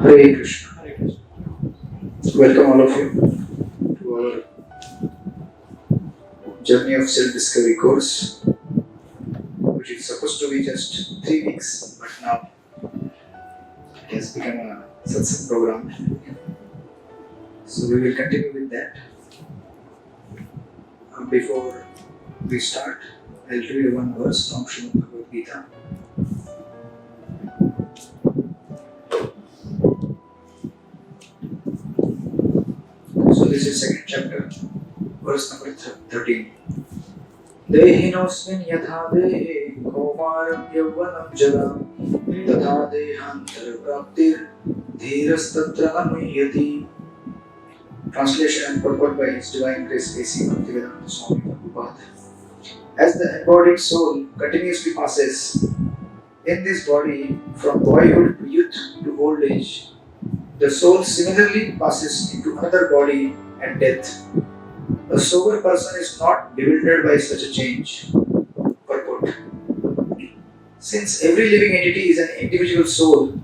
Hare Krishna. Hare Krishna. Welcome all of you to our Journey of Self-Discovery course, which is supposed to be just 3 weeks, but now it has become a satsang program. So we will continue with that. Before we start, I'll read one verse from Srimad Bhagavad-gita. So this is second chapter, verse number 13. Dehinosmin yatha dehe kaumaram yavvanam jada tatha dehantar praptir dhirastatra anuhyati. Translation and purport by His Divine Grace A.C. Bhaktivedanta Swami Prabhupada. As the embodied soul continuously passes in this body from boyhood to youth to old age, the soul similarly passes into another body at death. A sober person is not bewildered by such a change. Purport. Since every living entity is an individual soul,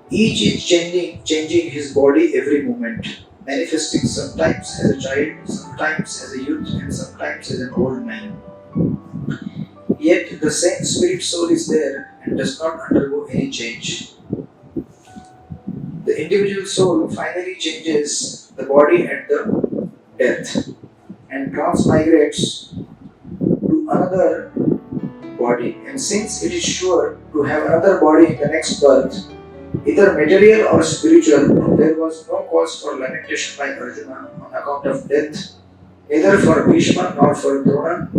each is changing his body every moment, manifesting sometimes as a child, sometimes as a youth, and sometimes as an old man. Yet the same spirit soul is there and does not undergo any change. The individual soul finally changes the body at the death and transmigrates to another body. And since it is sure to have another body in the next birth, either material or spiritual, there was no cause for lamentation by Arjuna on account of death, neither for Bhishma nor for Drona,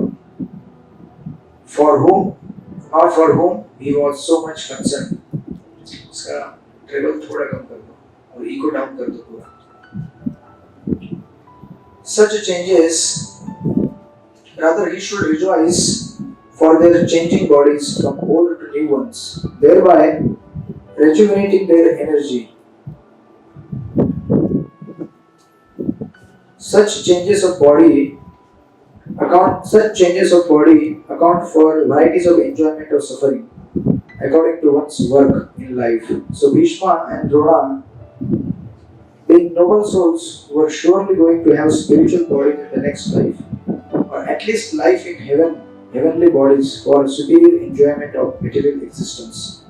for whom he was so much concerned. उसका travel थोड़ा कम कर दो और ego down कर दो पूरा. Such changes, rather he should rejoice for their changing bodies from old to new ones, thereby rejuvenating their energy. Such changes of body account for varieties of enjoyment or suffering according to one's work in life. So Bhishma and Drona, being noble souls, were surely going to have spiritual bodies in the next life, or at least life in heavenly bodies for superior enjoyment of material existence.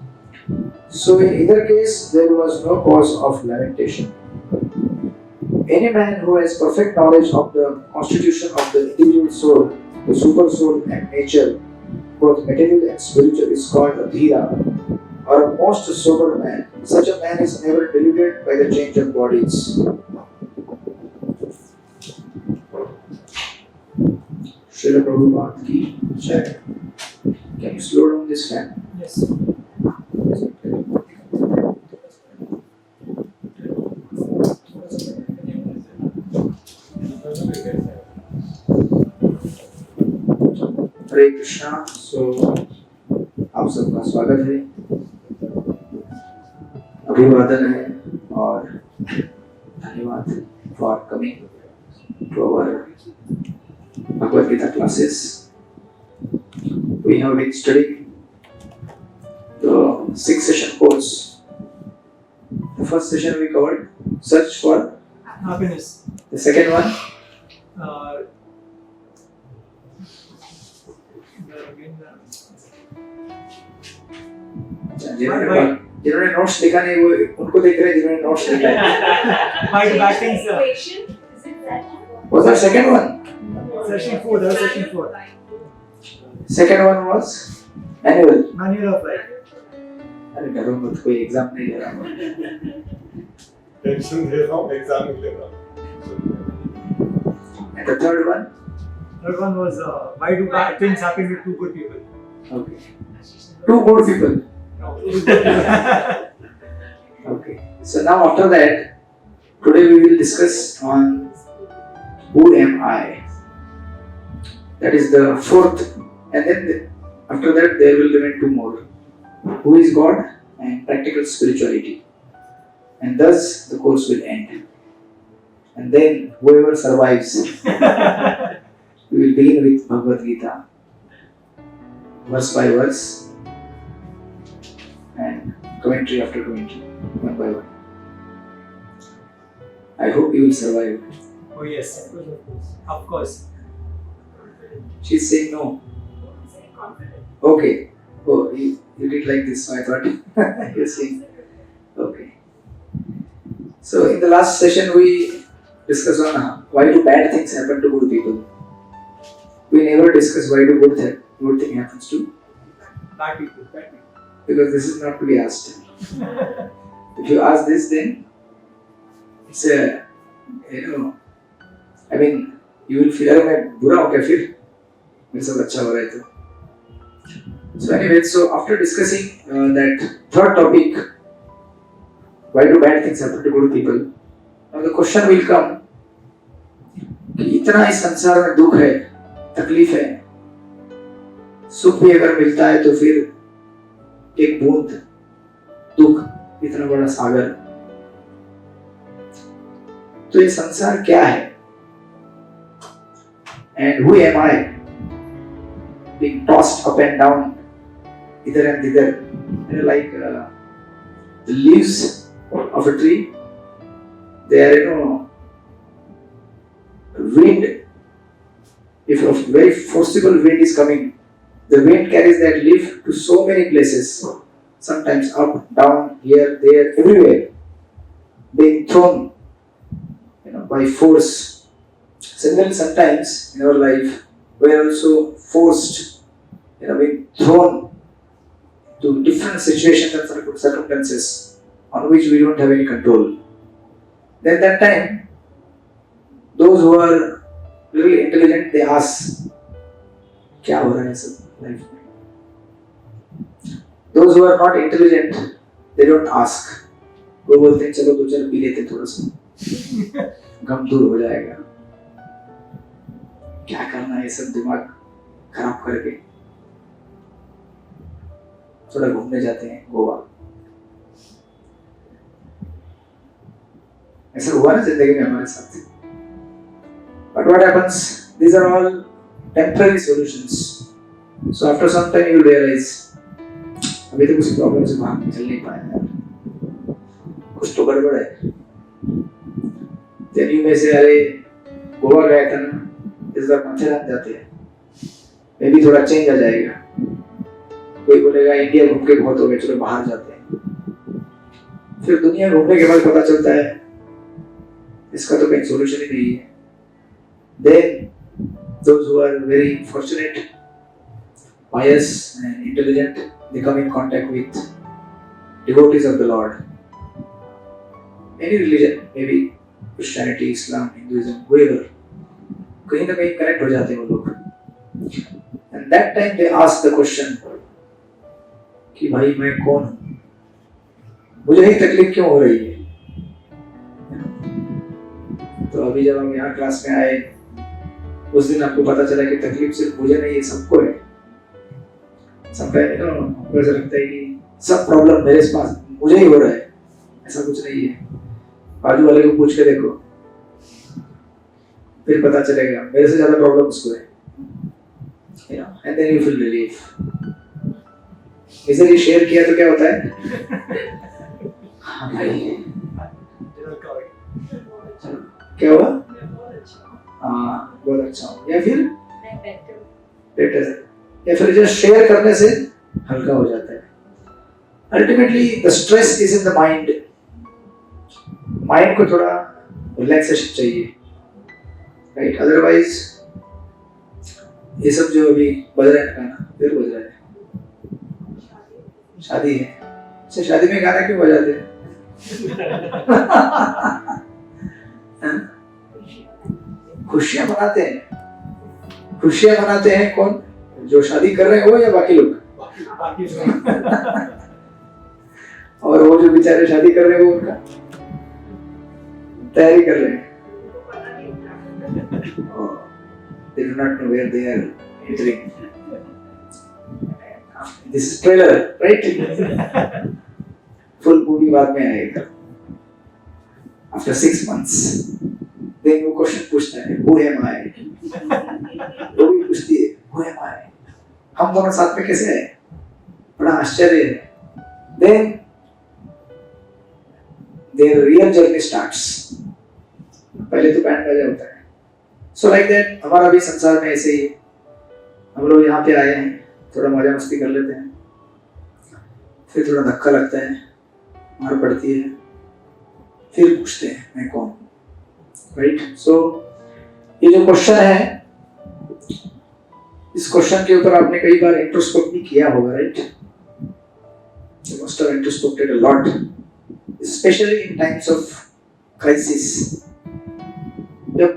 So in either case, there was no cause of lamentation. Any man who has perfect knowledge of the constitution of the individual soul, the super soul and nature, both material and spiritual, is called a dhira, or a most sober man. Such a man is never deluded by the change of bodies. Srila Prabhupada ki Jai. Can you slow down this fan? Yes. हरे कृष्णा. सो आप सबका स्वागत है, अभिवादन है और धन्यवाद for coming to our Bhagavad Gita classes. We have been studying the 6 session course. The first session we covered search for Happiness. The second one जिन्होंने notes लिखा नहीं वो उनको देख रहे हैं जिन्होंने नोट्स लिखा है. Fight back things. Was that second one? Session 4. That was session 4. Second one was manual. Manual of life. अरे डरो मत, कोई एग्जाम नहीं ले रहा हूँ. टेंशन ले रहा हूँ, एग्जाम नहीं ले रहा हूँ. And the third one? Third one was why do bad things happen with two good people? Okay. Two good people. No. Okay. So now after that, today we will discuss on who am I. That is the fourth, and then after that there will remain 2 more. Who is God and practical spirituality. And thus the course will end. And then whoever survives, we will begin with Bhagavad Gita, verse by verse, and commentary after commentary, one by one. I hope you will survive. Oh yes, of course. She's saying no. Okay. Oh, you did like this, so I thought you're saying. Okay. So in the last session we discussed on why do bad things happen to good people. We never discussed why do good thing happens to, Bad people. because this is not to be asked. If you ask this, then it's a, I mean, you will feel मैं बुरा हो क्या फिर मेरे साथ अच्छा हो रहा है तो. So anyway, so after discussing that third topic, why do bad things happen to good people? Now the question will come कि इतना इस संसार में दुख है, तकलीफ है, सुख भी अगर मिलता है तो फिर एक बूंद दुख इतना बड़ा सागर. तो ये संसार क्या है? And who am I? Being tossed up and down, either and thither, like the leaves of a tree. They are, wind. If a very forcible wind is coming, the wind carries that leaf to so many places. Sometimes up, down, here, there, everywhere, being thrown, by force. Similarly, sometimes in our life, we are also forced, being thrown to different situations and circumstances on which we don't have any control. Then that time, those who are really intelligent, they ask, क्या हो रहा है सब life में? Those who are not intelligent, they don't ask. वो बोलते हैं चलो दो चार पी लेते थोड़ा सा, गम दूर हो जाएगा. क्या करना है सब दिमाग खराब करके, थोड़ा घूमने जाते हैं गोवा. ऐसा हुआ ना जिंदगी में हमारे साथ. But what happens? These are all temporary solutions. So after some time you realize अभी तो कुछ प्रॉब्लम से बाहर निकल नहीं पाया यार, कुछ तो गड़बड़ है. Then you may say अरे गोवा गया था ना, इस बार माथेरान जाते हैं, मे भी थोड़ा चेंज आ जाएगा. कोई बोलेगा इंडिया घूम के बहुत हो गया, चलो बाहर जाते हैं. फिर दुनिया घूमने के बाद पता चलता है इसका तो कहीं सोल्यूशन ही नहीं है. Then those who are very fortunate, pious and intelligent, they come in contact with devotees of the Lord. Any religion, maybe Christianity, Islam, Hinduism, whoever, कहीं ना कहीं कनेक्ट हो जाते हैं वो लोग. And that time they ask the question कि भाई मैं कौन हूँ, मुझे ही तकलीफ क्यों हो रही है. तो अभी जब हम यहाँ क्लास में आए, उस दिन आपको पता चला कि तकलीफ सिर्फ मुझे नहीं है, सबको है. समटाइम हमको ऐसा लगता है कि सब प्रॉब्लम मेरे पास मुझे ही हो रहा है. ऐसा कुछ नहीं है. बाजू वाले को पूछ के देखो, फिर पता चलेगा मेरे से ज्यादा प्रॉब्लम उसको है. And then you feel relief. Misery share किया तो क्या होता है? हाँ भाई, क्या हुआ? हाँ बहुत अच्छा हो, या फिर बेटर, या फिर जस्ट शेयर करने से हल्का हो जाता है. Ultimately, the stress is in the mind. Mind को थोड़ा रिलैक्सेशन चाहिए, राइट? अदरवाइज ये सब जो अभी बज रहा है गाना, फिर बज रहा है. शादी है, अच्छा शादी में गाना क्यों बजाते हैं? खुशियां मनाते हैं. खुशियां मनाते हैं कौन? जो शादी कर रहे हैं वो या बाकी लोग? और वो जो बेचारे शादी कर रहे हैं वो उनका तैयारी कर रहे हैं. They do not know where they are entering. This is trailer, right? Full movie बाद में आएगा. After 6 months, then वो क्वेश्चन पूछता है, Who am I? वो भी पूछती है, Who am I? हम दोनों साथ में कैसे आए? बड़ा आश्चर्य है. Then their real journey starts. पहले तो बैंड बाजा होता है। सो लाइक दैट हमारा भी संसार में ऐसे ही हम लोग यहाँ पे आए हैं, थोड़ा मजा मस्ती कर लेते हैं, फिर थोड़ा धक्का लगता है, मार पड़ती है, फिर पूछते हैं मैं कौन, राइट। सो ये जो क्वेश्चन है, इस क्वेश्चन के ऊपर आपने कई बार इंट्रोस्पेक्ट भी किया होगा, right. You must have introspected a lot, especially in times of crisis. जब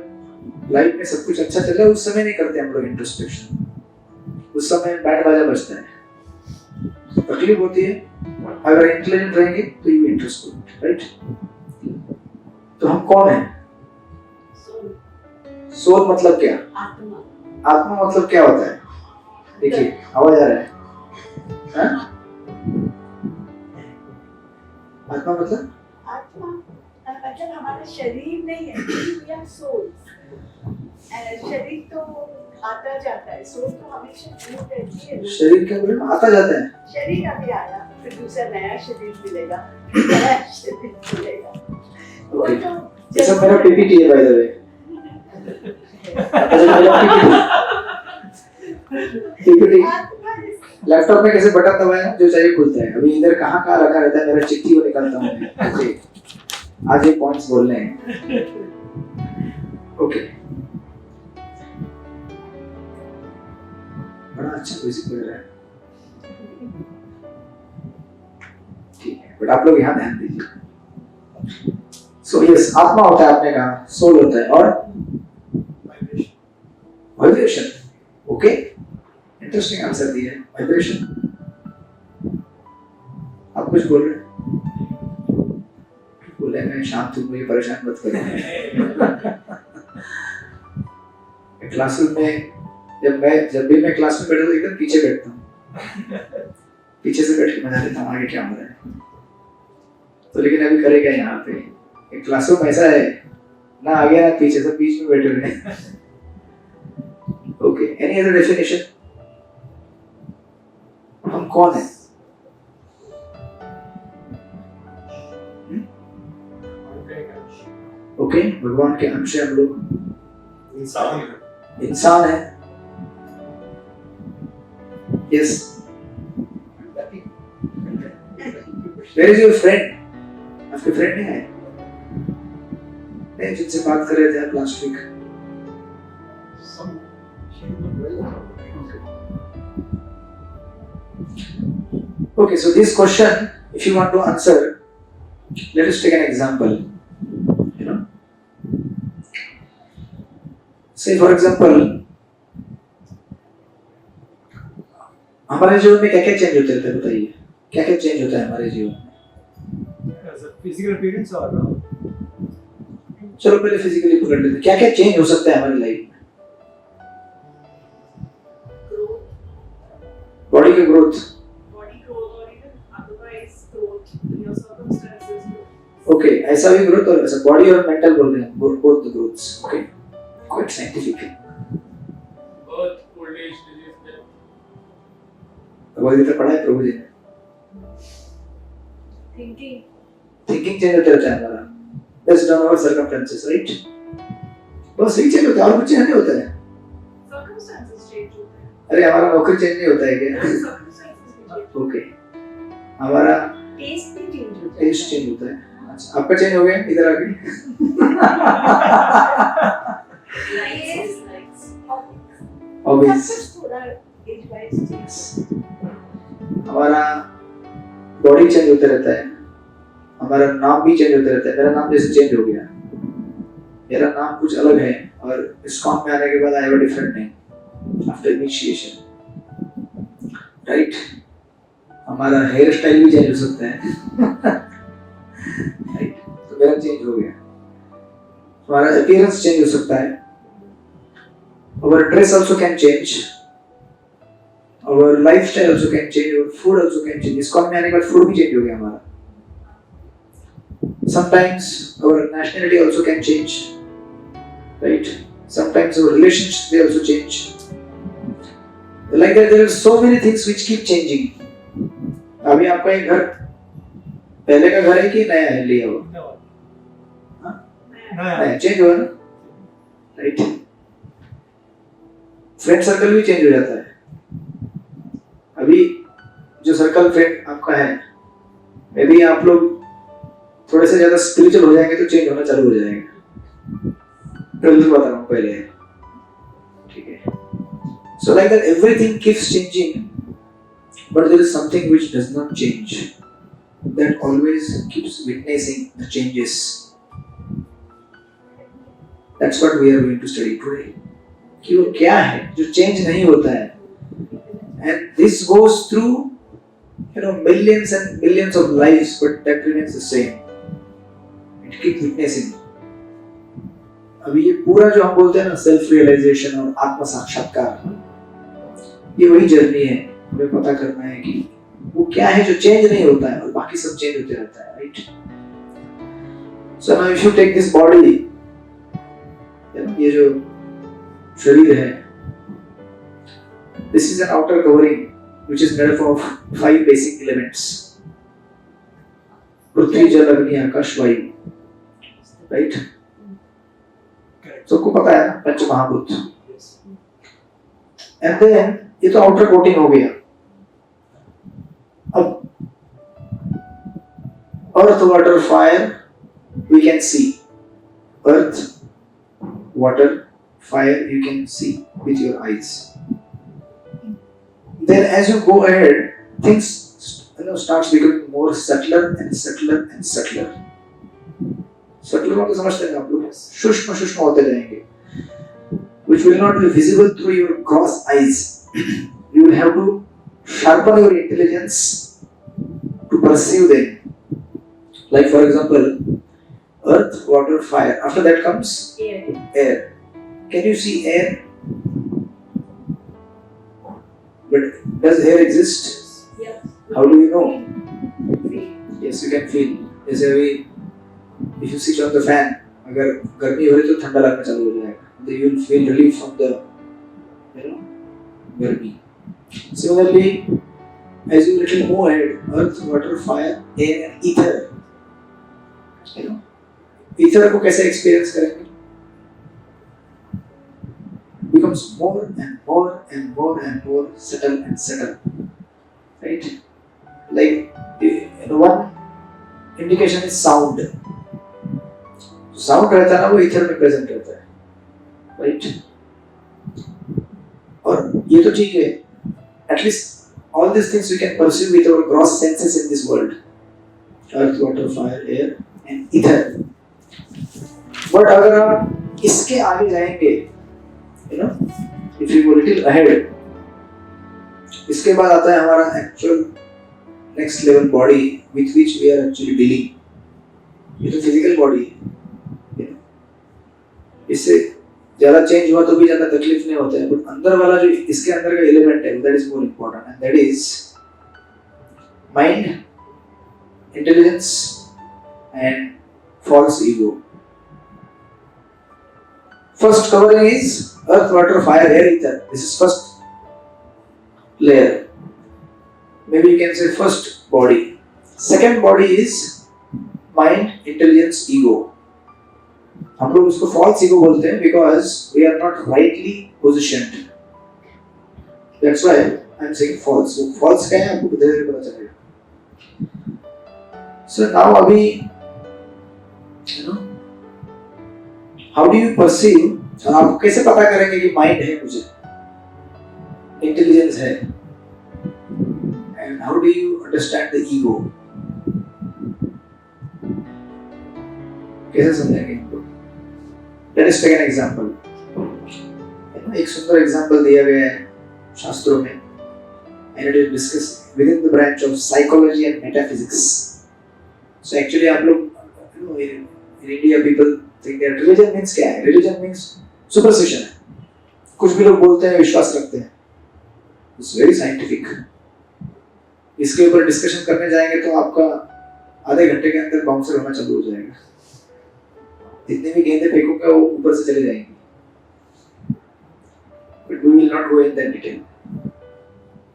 लाइफ में सब कुछ अच्छा चल रहा है उस समय नहीं करते हम लोग इंट्रोस्पेक्शन, उस समय बैंड बाजा बजता है, तकलीफ होती है। अगर इंटेलिजेंट रहेंगे तो यू इंट्रोस्पेक्ट, राइट। तो हम कौन हैं? सोल मतलब क्या? आत्मा मतलब क्या होता है? देखिए आवाज आ रहा है, हाँ? आत्मा मतलब हमारा शरीर नहीं है, we are souls. शरीर तो आता जाता है, सोल तो हमेशा जीवित रहती है। शरीर क्या बोले? आता जाता है। शरीर अभी आया, फिर दूसरा नया शरीर मिलेगा, फिर नया शरीर मिलेगा। ओके, जैसा मेरा पीपीटी है by the way. PPT laptop में कैसे बटन दबाया जो चाहिए खुलता है। अभी इधर कहाँ रखा रहता है मेरा चिट्ठी, वो निकालता हूँ मैं। ओके, आज ये पॉइंट्स बोलने हैं। ओके, बड़ा अच्छा म्यूजिक बज रहा है, ठीक है, बट आप लोग यहाँ ध्यान दीजिए। सो यस, आत्मा होता है, आपने कहा सोल होता है, और वाइब्रेशन। ओके, इंटरेस्टिंग आंसर दिया है, वाइब्रेशन। आप कुछ बोल रहे हैं? बोले मैं शांत हूँ, मुझे परेशान मत करें। क्लासरूम में जब भी मैं क्लास में बैठा तो एकदम पीछे बैठता हूँ, पीछे से बैठ के मजा लेता हूँ आगे क्या हो रहा है। तो लेकिन अभी करेगा यहाँ पे एक क्लासरूम ऐसा है ना, आगे ना पीछे, सब बीच में बैठे हुए हैं। Okay, any other definition? हम कौन है? ओके, भगवान के अंश हम लोग, इंसान है। Yes, where is your friend? आपके फ्रेंड नहीं आए? नहीं, जिनसे बात कर रहे थे आप last week? Okay, so this question, if you want to answer, let us take an example. You know, say for example, हमारे जीवन में क्या क्या चेंज होते रहते हैं, बताइए क्या क्या चेंज होता है हमारे जीवन में? फिजिकल अपीयरेंस और चलो पहले फिजिकली पकड़ लेते हैं, क्या क्या चेंज हो सकता है हमारी लाइफ में? बॉडी की ग्रोथ, ओके, ऐसा भी ग्रोथ और ऐसा, बॉडी और मेंटल बोल रहे हैं, both the growths. Okay, quite scientific है। Birth, old age, disease, death. Bhagavad Gita पढ़ा है प्रभु जी ने? थिंकिंग चेंज होता रहता है हमारा, based on our circumstances, right. बस यही चेंज होता है, और कुछ चेंज नहीं होता है। सर्कमस्टेंसेस चेंज होते हैं। अरे हमारा नौकरी चेंज नहीं होता है क्या? ओके, हमारा टेस्ट भी चेंज होता है। टेस्ट चेंज होता है। अच्छा, आपका चेंज हो गया इधर आके? हमारा बॉडी चेंज होते रहता है, हमारा नाम भी चेंज होते रहता है। मेरा नाम जैसे चेंज हो गया, मेरा नाम कुछ अलग है, और ISKCON में आने के बाद I have a different name after initiation, right. हमारा हेयर स्टाइल भी चेंज हो सकता है, राइट। तो मेरा चेंज हो गया, हमारा अपीयरेंस चेंज हो सकता है, our dress also can change, our lifestyle also can change, our food also can change। ISKCON में आने के बाद फूड भी चेंज हो गया हमारा। Sometimes our nationality also can change, right? Sometimes our relationships they also change. Like that, there are so many things which keep changing. अभी आपका एक घर पहले का घर है कि नया है लिया हुआ? हाँ, चेंज हुआ ना, राइट? फ्रेंड सर्कल भी चेंज हो जाता है। अभी जो सर्कल फ्रेंड आपका है, मे बी आप लोग थोड़े से ज्यादा स्पिरिचुअल हो जाएंगे तो चेंज होना चालू हो जाएगा। ट्रेलर बता रहा हूँ पहले, ठीक है? So like that everything keeps changing, but there is something which does not change, that always keeps witnessing the changes. That's what we are going to study today. कि वो क्या है जो चेंज नहीं होता है, and this goes through millions and millions of lives, but that remains the same. It keeps witnessing. अभी ये पूरा जो हम बोलते हैं ना सेल्फ रियलाइजेशन और आत्म साक्षात्कार, ये वही जर्नी है। हमें पता करना है कि वो क्या है जो चेंज नहीं होता है और बाकी सब चेंज होते रहता है, right? So now if you take this body, ये जो शरीर है, this is an outer covering which is made up of 5 basic elements: पृथ्वी, जल, अग्नि, आकाश, वायु, राइट? सबको पता है ना, पंच महाभूत। एंड देन ये तो आउटर कोटिंग हो गया। अब earth, water, fire we can see. Earth, water, fire you can see with your eyes. Then as you go ahead, things starts becoming more subtler and subtler and subtler. Subtler मतलब समझते हैं आप लोग, सूक्ष्म सूक्ष्म होते जाएंगे, which will not be visible through your gross eyes. You will have to sharpen your intelligence to perceive them. Like for example, earth, water, fire. After that comes air. Can you see air? But does air exist? Yes. How do you know? Feel. Yes, you can feel. जैसे अभी if you switch on the fan, अगर गर्मी हो रही तो ठंडा लगना चालू हो जाएगा. Then you will feel relief from the गर्मी. Similarly, as you little move ahead, earth, water, fire, air, and ether. Ether को कैसे experience करेंगे? Becomes more and more and more and more subtle and subtle, right? Like one indication is sound. Sound रहता है ना, वो ether में present रहता है, right? और ये तो ठीक है, at least all these things we can perceive with our gross senses in this world: earth, water, fire, air, and ether. But अगर आप इसके आगे जाएंगे, if you go little ahead, इसके बाद आता है हमारा actual next level body with which we are actually dealing. ये तो physical body है, इससे ज़्यादा change हुआ तो भी ज़्यादा तकलीफ नहीं होता है, but अंदर वाला जो इसके अंदर का element है, that is more important, and that is mind, intelligence, and false ego. First covering is earth, water, fire, air, ether. This is first layer. Maybe you can say first body. Second body is mind, intelligence, ego. हम लोग उसको false ego बोलते हैं because we are not rightly positioned. That's why I am saying false. So false क्या है आपको धीरे धीरे पता चलेगा. So now अभी how do you perceive? आप कैसे पता करेंगे कि माइंड है, मुझे इंटेलिजेंस है, and how do you understand the ego? कैसे समझेंगे इनको? Let us take an example. एक सुंदर एग्जांपल दिया गया है शास्त्रों में, and it is discussed with in the branch of psychology and metaphysics. So actually आप लोग in India people think that religion means क्या है? Religion means superstition है. कुछ भी लोग बोलते हैं, विश्वास रखते हैं. It's very scientific. इसके ऊपर डिस्कशन करने जाएंगे तो आपका आधे घंटे के अंदर बाउंसर होना चालू हो जाएगा. जितने भी गेंदे फेंकोगे वो ऊपर से चले जाएंगे. But we will not go in that detail.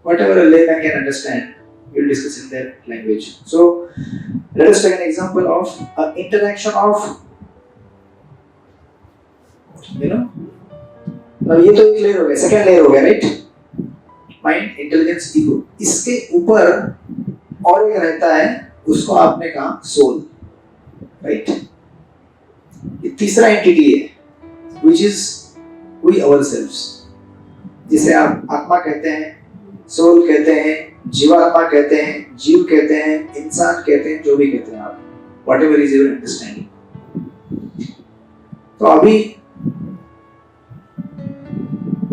Whatever a layman can understand, we will discuss in that language. So let us take an example of an interaction of you know. अब ये तो एक layer हो गया, second layer हो गया, right? Mind, intelligence, ego. इसके ऊपर और एक रहता है, उसको आपने कहा सोल, राइट? ये तीसरा एंटिटी है, which is we ourselves, जिसे आप आत्मा कहते हैं, सोल कहते हैं, जीवात्मा कहते हैं, जीव कहते हैं, इंसान कहते हैं, जो भी कहते हैं आप, whatever is your understanding। तो अभी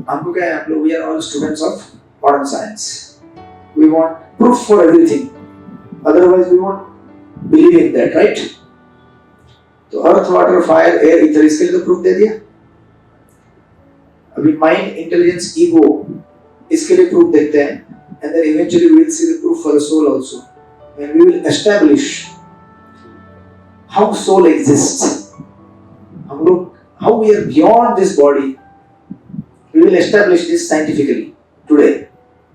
हमको क्या है, आप लोग, we are all students of modern science, we want proof for everything, otherwise we won't believe in that, right? तो अर्थ, वाटर, फायर, एयर, ईथर, इसके लिए तो प्रूफ दे दिया। अभी माइंड, इंटेलिजेंस, ईगो, इसके लिए प्रूफ देखते हैं, and then eventually we will see the proof for the soul also, and we will establish how soul exists, हम लोग, how we are beyond this body, we will establish this scientifically today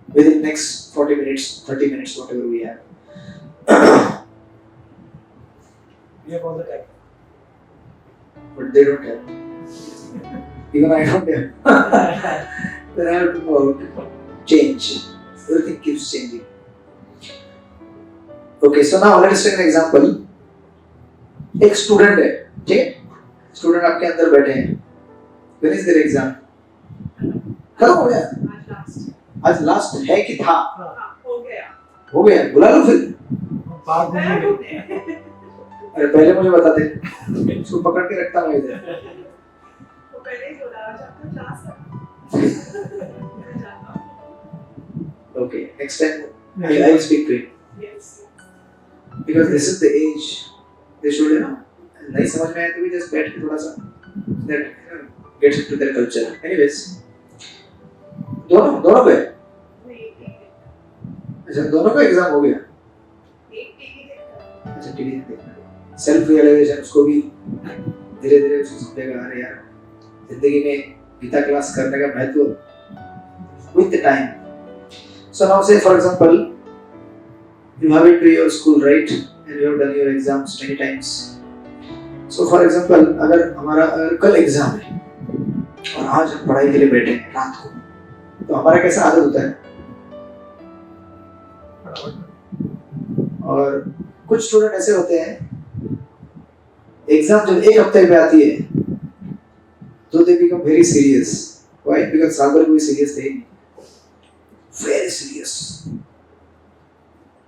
within next 40 minutes, 30 minutes, whatever we have। We have all the time. But they don't have, even I don't have। Then I have to go out, change, everything keeps changing। Okay, so now let us take an example। एक student है, ठीक है? Student आपके अंदर बैठे हैं, when is their exam? खत्म हो गया, आज लास्ट। आज लास्ट है कि था? हो गया। हो गया, बुला लो फिर। बाहर मैं घूमने ढूंढने। अरे पहले मुझे बता दे, इसको पकड़ के रखता मैं इधर। वो पहले ही बोला, आज आपका क्लास है। मैं जानता हूँ। Okay, next time I will speak to him, Yes. because this is the age they should, you know, नहीं समझ में आया तो भी just बैठ के थोड़ा सा that, you know, gets into their culture। Anyways, दोनों पे, अच्छा दोनों का एग्जाम हो गया, एक टीवी देखा। अच्छा टीवी देखना, सेल्फ रियलाइजेशन, उसको भी धीरे धीरे उसको समझेगा, अरे यार जिंदगी में गीता क्लास करने का महत्व with the time। So now say for example you have been to your school, right, and you have done your exams many times। So for example अगर कल एग्जाम है और आज हम पढ़ाई के लिए बैठे हैं रात को, तो हमारा कैसा आदत होता है, और कुछ स्टूडेंट ऐसे होते हैं एग्जाम जब एक हफ्ते पे आती है तो they become very serious. Why? Because साल भर कोई सीरियस थे, वेरी सीरियस,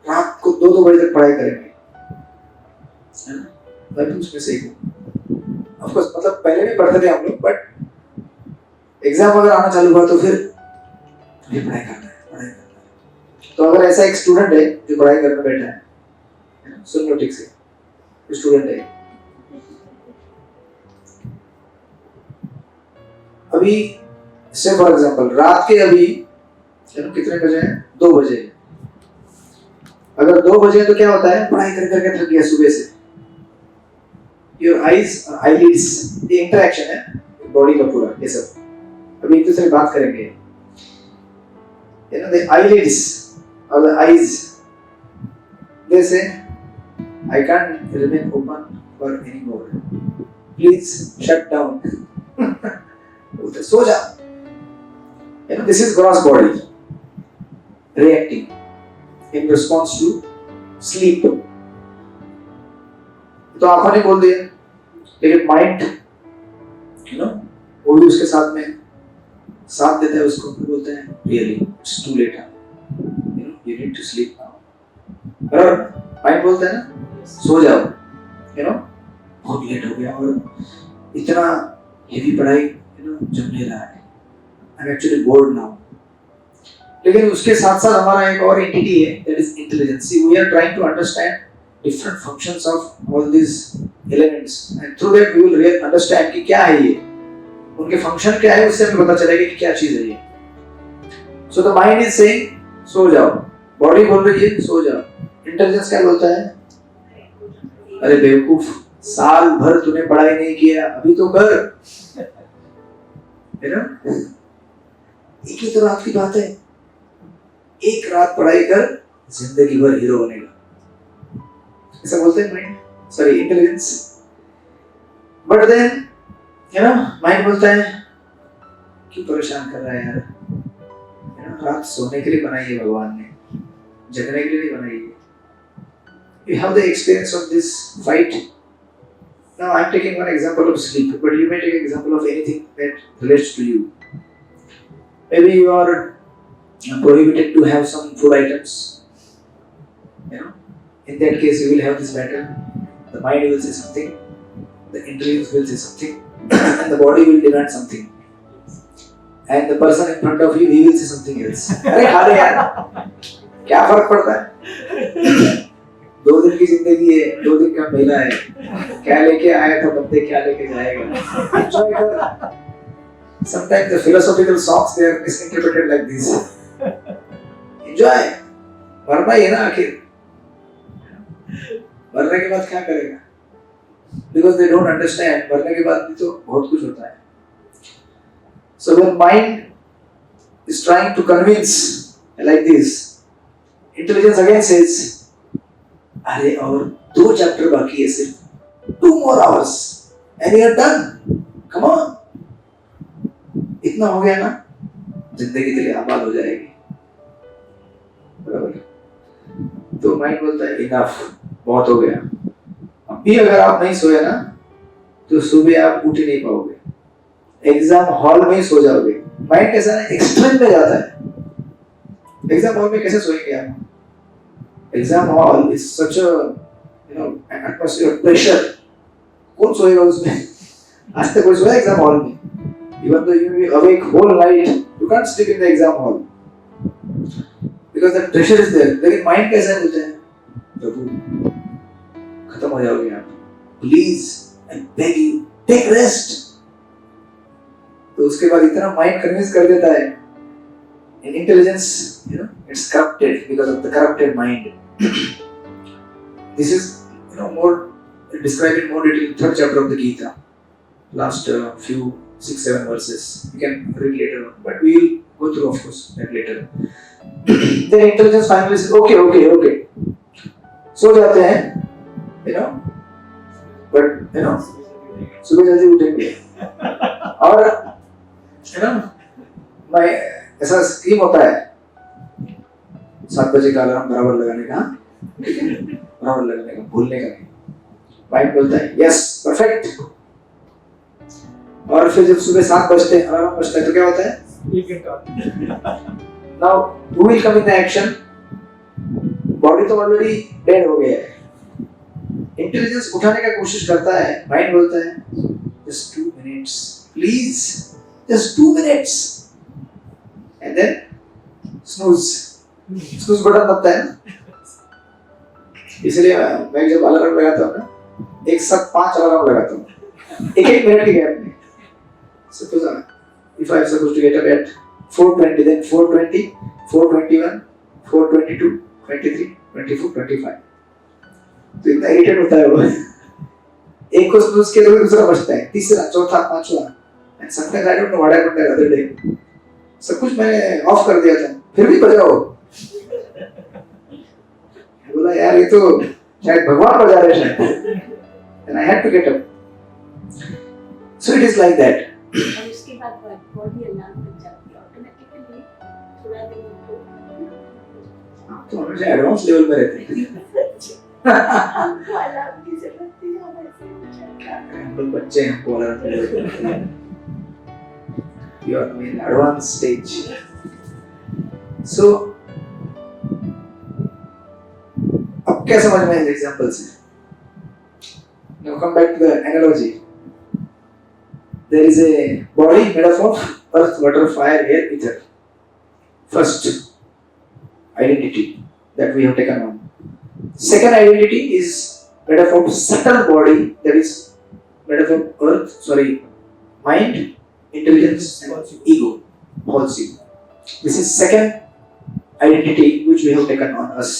रात को 2-2 बजे तक पढ़ाई करेंगे, है ना? मैं भी उसमें से एक हूँ। ऑफ कोर्स मतलब पहले भी पढ़ते थे हम लोग, बट एग्जाम अगर आना चालू हुआ तो फिर ये पढ़ाई करना है। तो अगर ऐसा एक स्टूडेंट है जो पढ़ाई करने बैठा है, सुन लो ठीक से, स्टूडेंट है, अभी से फॉर एग्जांपल रात के अभी कितने बजे हैं, 2 बजे। अगर 2 बजे तो क्या होता है, पढ़ाई कर करके थक गया सुबह से, योर आईज और आईलिड्स, ये इंटरेक्शन है बॉडी का पूरा, ये सब अभी एक दूसरे से बात करेंगे, you know, the eyelids or the eyes, they say I can't remain open for anymore, please shut down। सो जा, you know, this is gross body reacting in response to sleep। तो आंखों ने बोल दिया, लेकिन माइंड, you know, वो भी उसके साथ में साथ देता है, उसको बोलते हैं really it's too late, you know, you need to sleep now. और माइंड बोलता है ना सो जाओ, यू नो, बहुत लेट हो गया और इतना हेवी पढ़ाई, यू नो, जम नहीं रहा है, I am actually bored now. लेकिन उसके साथ साथ हमारा एक और एंटिटी है, that is intelligence. We are trying to understand different functions of all this elements, and through that we will understand कि क्या है ये, उनके फंक्शन क्या है, उससे हमें पता चलेगा कि क्या चीज है ये। So the mind is saying so जाओ, बॉडी बोल रही है सो जाओ, इंटेलिजेंस क्या बोलता है, अरे बेवकूफ, साल भर तूने पढ़ाई नहीं किया, अभी तो कर, है ना? एक ही तो रात की बात है, एक रात पढ़ाई कर, जिंदगी भर हीरो बनेगा, ऐसा बोलते हैं mind, sorry intelligence. But then है ना, माइंड बोलता है क्यों परेशान कर रहा है यार, है ना, रात सोने के लिए बनाई है भगवान ने, जगने के लिए नहीं बनाई है. You have the experience of this fight. Now I'm taking one example of sleep, but you may take an example of anything that relates to you. Maybe you are prohibited to have some food items. You know, in that case you will have this battle. The mind will say something, the intelligence will say something, and the body will demand something. And the person in front of you, he will say something else. अरे खा ले यार, क्या फर्क पड़ता है? 2 दिन की जिंदगी है, 2 दिन का मेला है, क्या लेके आया था बंदे, क्या लेके जाएगा? Enjoy कर. Sometimes the philosophical songs they are misinterpreted like this. Enjoy. मरना ही है ना आखिर. मरने के बाद क्या करेगा? Because they don't understand. मरने के बाद भी तो बहुत कुछ होता है. So when mind is trying to convince like this, intelligence again says, अरे और 2 चैप्टर बाकी है सिर्फ, 2 more hours and you are done. Come on. इतना हो गया ना, जिंदगी तेरी आबाद हो जाएगी. बराबर. तो माइंड बोलता है इनफ, बहुत हो गया. अभी अगर आप नहीं सोए ना, तो सुबह आप उठ ही नहीं पाओगे. एग्जाम हॉल में ही सो जाओगे. माइंड कैसा है, एक्सट्रीम में जाता है. एग्जाम हॉल में कैसे सोएंगे आप? Exam hall is such a an atmosphere of pressure. कौन सोएगा उसमें? आज तक कोई सोया एग्जाम हॉल में? Even though you will be awake whole night, you can't sleep in the exam hall because the pressure is there. लेकिन mind कैसा है, बोलते हैं प्रभु खत्म हो जाओगे आप, please I beg you take rest. तो उसके बाद इतना माइंड कन्विंस कर देता है. And intelligence, it's corrupted because of the corrupted mind. This is, more described in more detail in 3rd chapter of the Gita. Last few 6-7 verses. You can read later on, but we will go through, of course, that later. Then intelligence finally says, okay. सो जाते हैं, but सुबह जल्दी उठेंगे. और मैं ऐसा scheme होता है 7 बजे का अलार्म बराबर लगाने का, बराबर लगाने का, भूलने का नहीं. माइंड बोलता है यस परफेक्ट. और फिर जब सुबह 7 बजते हैं अलार्म बजता है तो क्या होता है? Now who will come in the action? Body तो ऑलरेडी डेड हो गया है. इंटेलिजेंस उठाने का कोशिश करता है. माइंड बोलता है just 2 minutes please, just 2 minutes. And then snooze button दबता है. इसलिए मैं जब अलार्म लगाता हूँ ना, एक साथ 5 अलार्म लगाता हूँ, 1-1 मिनट की गैप में. Suppose if I am supposed to get up at 4:20, then 4:20, 4:21, 4:22, 23, 24, 25. तो इतना इरिटेट होता है वो. एक को स्नूज के दूसरा बजता है, तीसरा, चौथा, पांचवा. And sometimes I don't know what happened the other day. सब कुछ मैंने ऑफ कर दिया था, फिर भी बजा वो. बोला यार ये तो शायद भगवान बजा रहे शायद. And I had to get up. So it is like that. और उसके बाद बॉडी अलार्म बज जाती है ऑटोमेटिकली. थोड़ा देर तो हमेशा एडवांस लेवल में रहते हैं. हमको अलार्म की जरूरत नहीं, हम ऐसे हम लोग बच्चे हैं, हमको अलार्म की जरूरत नहीं. You are in advanced stage. So अब क्या समझ में आए एग्जांपल से? Now come back to the analogy. There is a body made up of earth, water, fire, air, ether. First identity that we have taken on. Second identity is made up of subtle body, that is made up of earth, mind, intelligence, and ego, false ego. This is second identity which we have taken on us.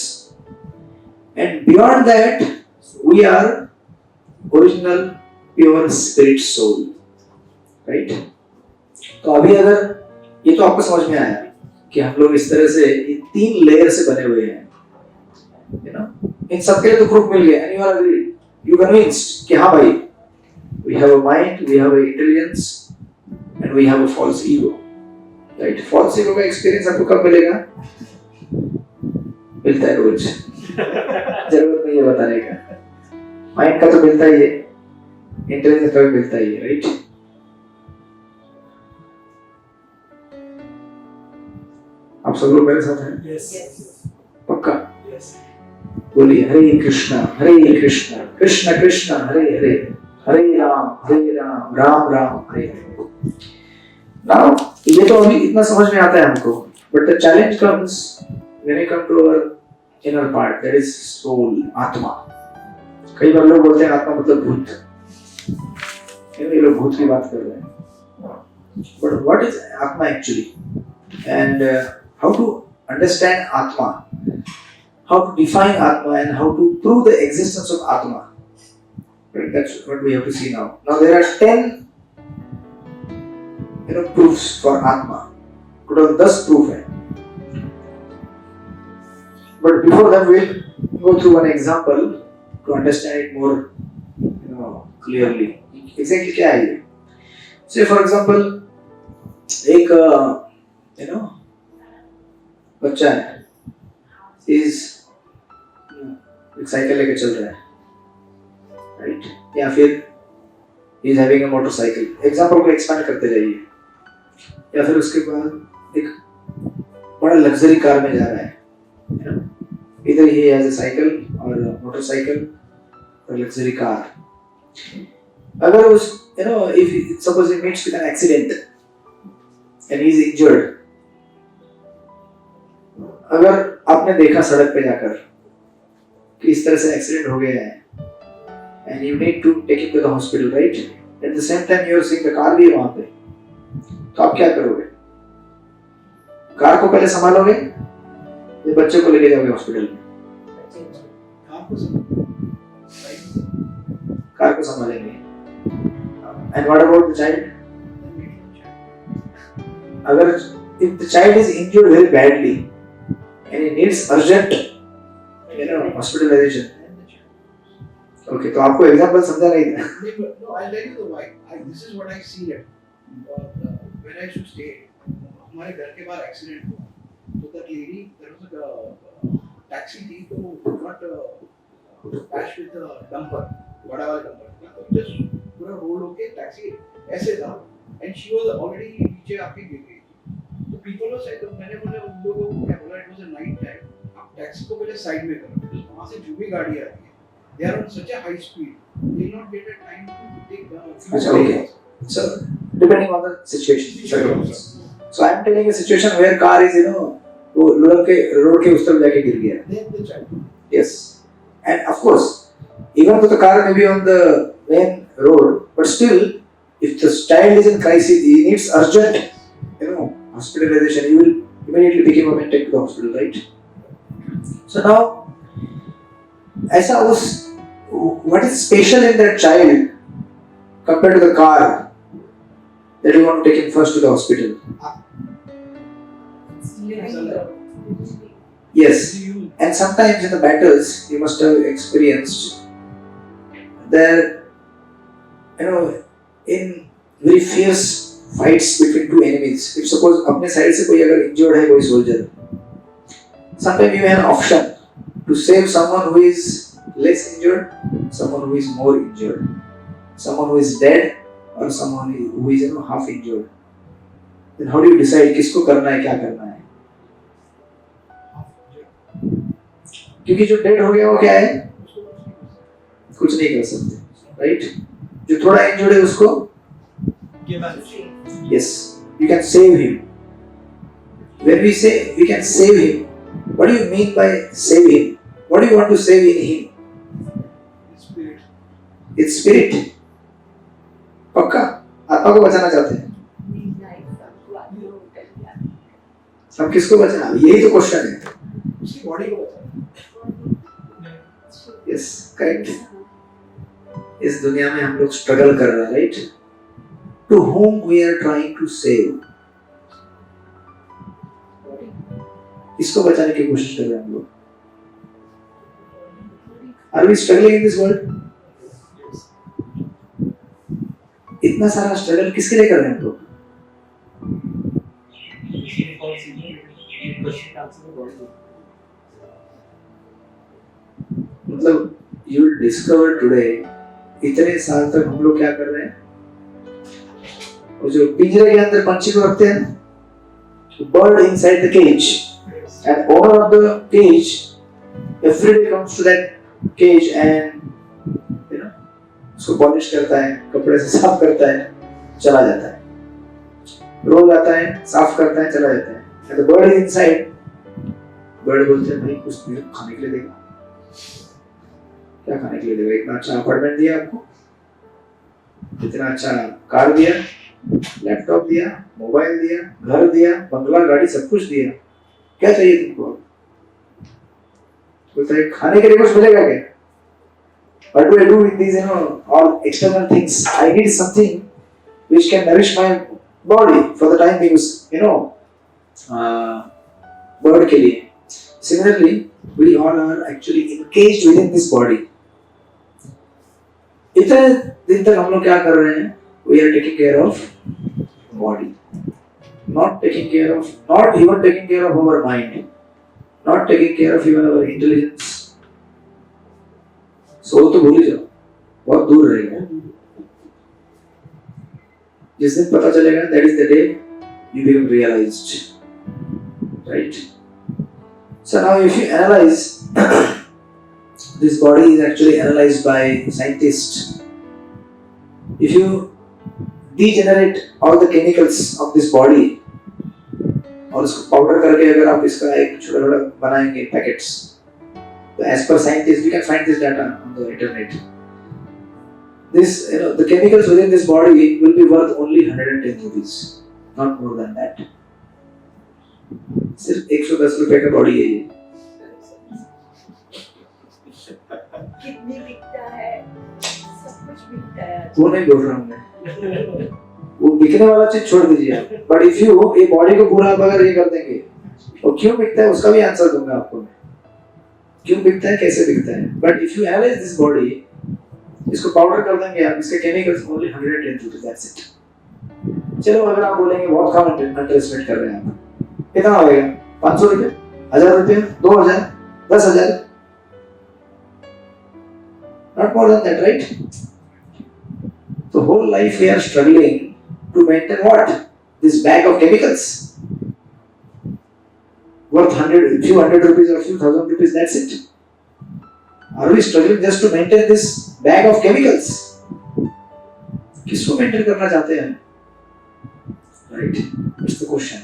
And beyond that, we are original, pure spirit soul. Right. तो अभी अगर ये तो आपको समझ में आया कि हम लोग इस तरह से ये 3 लेयर से बने हुए हैं, इन सब के लिए तो प्रूफ मिल गया. And you are agreed, you convinced कि हाँ भाई We have a mind, we have an intelligence, and we have a false ego. Right? False ego का experience आपको कब मिलेगा? मिलता है रोज. जरूरत नहीं है बताने का. Mind का तो मिलता ही है. Intelligence का भी मिलता ही है, right? आप सब लोग मेरे साथ हैं? Yes. पक्का? Yes. बोलिए हरे कृष्णा कृष्ण कृष्ण हरे हरे हरे राम राम राम हरे हरे. नाउ ये तो अभी इतना समझ में आता है हमको, but the challenge comes when we come to our inner part, that is soul, आत्मा. कई बार लोग बोलते हैं आत्मा मतलब भूत. ये लोग भूत की बात कर रहे हैं, बट व्हाट इज आत्मा actually, and how to understand आत्मा, how to define Atma and how to prove the existence of Atma. Right? That's what we have to see now. Now there are 10 proofs for Atma. Total 10 proof है. But before that we'll go through one example to understand it more clearly. Exactly क्या है ये? Say for example एक बच्चा है, is एक cycle लेके चल रहा है, राइट? या फिर he is having a motorcycle. Example को एक्सपैंड करते जाइए. या फिर उसके बाद एक बड़ा लग्जरी कार में जा रहा है, इधर he has a साइकिल और मोटरसाइकिल और लग्जरी कार. अगर उस if suppose he meets with an accident and he is injured, अगर आपने देखा सड़क पे जाकर कि इस तरह से एक्सीडेंट हो गया है and you need to take him to the hospital, right? At the same time you are seeing the car भी है वहाँ पे, तो आप क्या करोगे? कार को पहले संभालोगे या बच्चे को लेके जाओगे हॉस्पिटल में? कार को संभालेंगे. And what about the child? अगर if the child is injured very badly and he needs urgent hospitalization. Okay, तो आपको एग्जांपल समझा नहीं था. No, I'll tell you the why. This is what I see it. When I used to stay, हमारे घर के बाहर accident हुआ. तो that lady, there was a taxi थी, तो got bash with the dumper, बड़ा वाला dumper. तो just पूरा रोल होके टैक्सी ऐसे था, and she was already नीचे आके गिर गई. तो people were saying, तो मैंने बोला उन लोगों को क्या बोला, it was a night time. Taxi को पहले साइड में करो, because वहाँ से जो भी गाड़ी आ रही है, they are on such a high speed, they will not get a time to take down. अच्छा, okay. So depending on the situation. So I am telling a situation where car is वो road के उस तरफ जाके गिर गया. Then the child. Yes, and of course, even though the car may be on the main road, but still, if the child is in crisis, he needs urgent, hospitalization. You will immediately pick him up and take to the hospital, right? So now, ऐसा उस what is special in that child compared to the car that you want to take him first to the hospital? Yes, and sometimes in the battles you must have experienced that in very fierce fights between two enemies. If suppose अपने side से कोई अगर injured है कोई soldier, sometimes you have an option to save someone who is less injured, someone who is more injured, someone who is dead, or someone who is half injured. Then how do you decide किसको करना है, क्या करना है? क्योंकि जो dead हो गया वो क्या है? कुछ नहीं कर सकते, right? जो थोड़ा injured है उसको yes, you can save him. When we say we can save him, what do you mean by save him? What do you want to save in him? Spirit. It's spirit. पक्का आत्मा को बचाना चाहते हैं. हम किसको बचाना? यही तो क्वेश्चन है. उसकी बॉडी को बचाना. Yes, correct. इस दुनिया में हम लोग स्ट्रगल कर रहे हैं, right? To whom we are trying to save? इसको बचाने की कोशिश कर रहे हैं हम लोग. Are we struggling in this world? इतना सारा स्ट्रगल किसके लिए कर रहे हैं हम लोग? मतलब यू विल डिस्कवर टुडे, इतने साल तक हम लोग क्या कर रहे हैं? वो जो पिंजरे के अंदर पंछी को रखते हैं, bird inside the cage, and owner of the cage every day comes to that cage and उसको पॉलिश करता है, कपड़े से साफ करता है, चला जाता है, रोज आता है, साफ करता है, चला जाता है। and the bird is inside, bird बोलते हैं भाई कुछ मेरे को खाने के लिए देगा। क्या खाने के लिए देगा? इतना अच्छा अपार्टमेंट दिया आपको, इतना अच्छा कार दिया, लैपटॉप दिया, मोबाइल दिया, घर दिया, बंगला, गाड़ी, सब कुछ दिया, क्या चाहिए तुमको? बोलता है खाने के लिए कुछ मिलेगा क्या? What do I do with these, all external things? I need something which can nourish my body for the time being, bird के लिए. Similarly, we all are actually encaged within this body. इतने दिन तक हम लोग क्या कर रहे हैं? We are taking care of body, not even taking care of our mind, not taking care of even our intelligence. Soul तो भूल ही जाओ, बहुत दूर रहेगा। जिस दिन पता चलेगा, that is the day you become realized, right? So now if you analyze, this body is actually analyzed by scientists. If you degenerate all the chemicals of this body और उसको पाउडर करके अगर आप इसका एक छोटा छोटा बनाएंगे पैकेट्स, तो as per scientists you can find this data on the internet. This, the chemicals within this body will be worth only 110 rupees, not more than that. सिर्फ 110 रुपए का बॉडी है ये। कितनी बिकता है, सब कुछ बिकता है। वो नहीं बोल रहा हूँ मैं, वो बिकने वाला चीज छोड़ दीजिए आप। बट इफ यू ये बॉडी को पूरा आप अगर ये कर देंगे, तो क्यों बिकता है उसका भी आंसर दूंगा आपको मैं, क्यों बिकता है, कैसे बिकता है। But if you analyse this body, इसको पाउडर कर देंगे आप, इसके chemicals only 110 rupees, that's it. चलो अगर आप बोलेंगे बहुत कम अंडरएस्टिमेट कर रहे हैं आप, कितना होगा? 500 रुपए, 1000 रुपए, 2000, 10,000, not more than that, right? So whole life we are struggling to maintain what? This bag of chemicals worth few hundred rupees or few thousand rupees, that's it. Are we struggling just to maintain this bag of chemicals? किसको maintain करना चाहते हैं? Right? That's the question.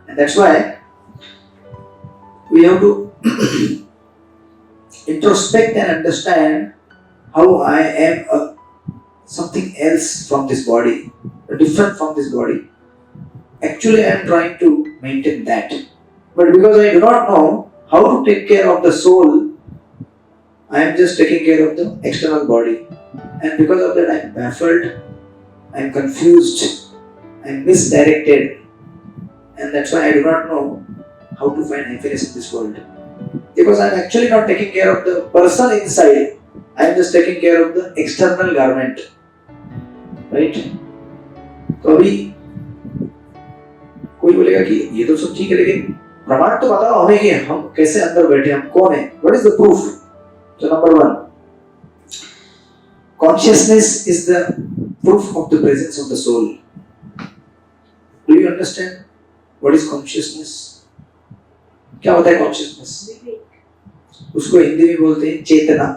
And that's why we have to introspect and understand how I am something else from this body, different from this body. Actually, I am trying to maintain that. But because I do not know how to take care of the soul, I am just taking care of the external body. And because of that, I am baffled, I am confused, I am misdirected. And that's why I do not know how to find happiness in this world. Because I am actually not taking care of the person inside, I am just taking care of the external garment. Right? तो अभी कोई बोलेगा कि ये तो सब ठीक है, लेकिन प्रमाण तो बताओ हमें कि हम कैसे अंदर बैठे, हम कौन है? What is the proof? So number 1, consciousness is the proof of the presence of the soul. Do you understand what is consciousness? क्या होता है consciousness? उसको हिंदी में बोलते हैं चेतना.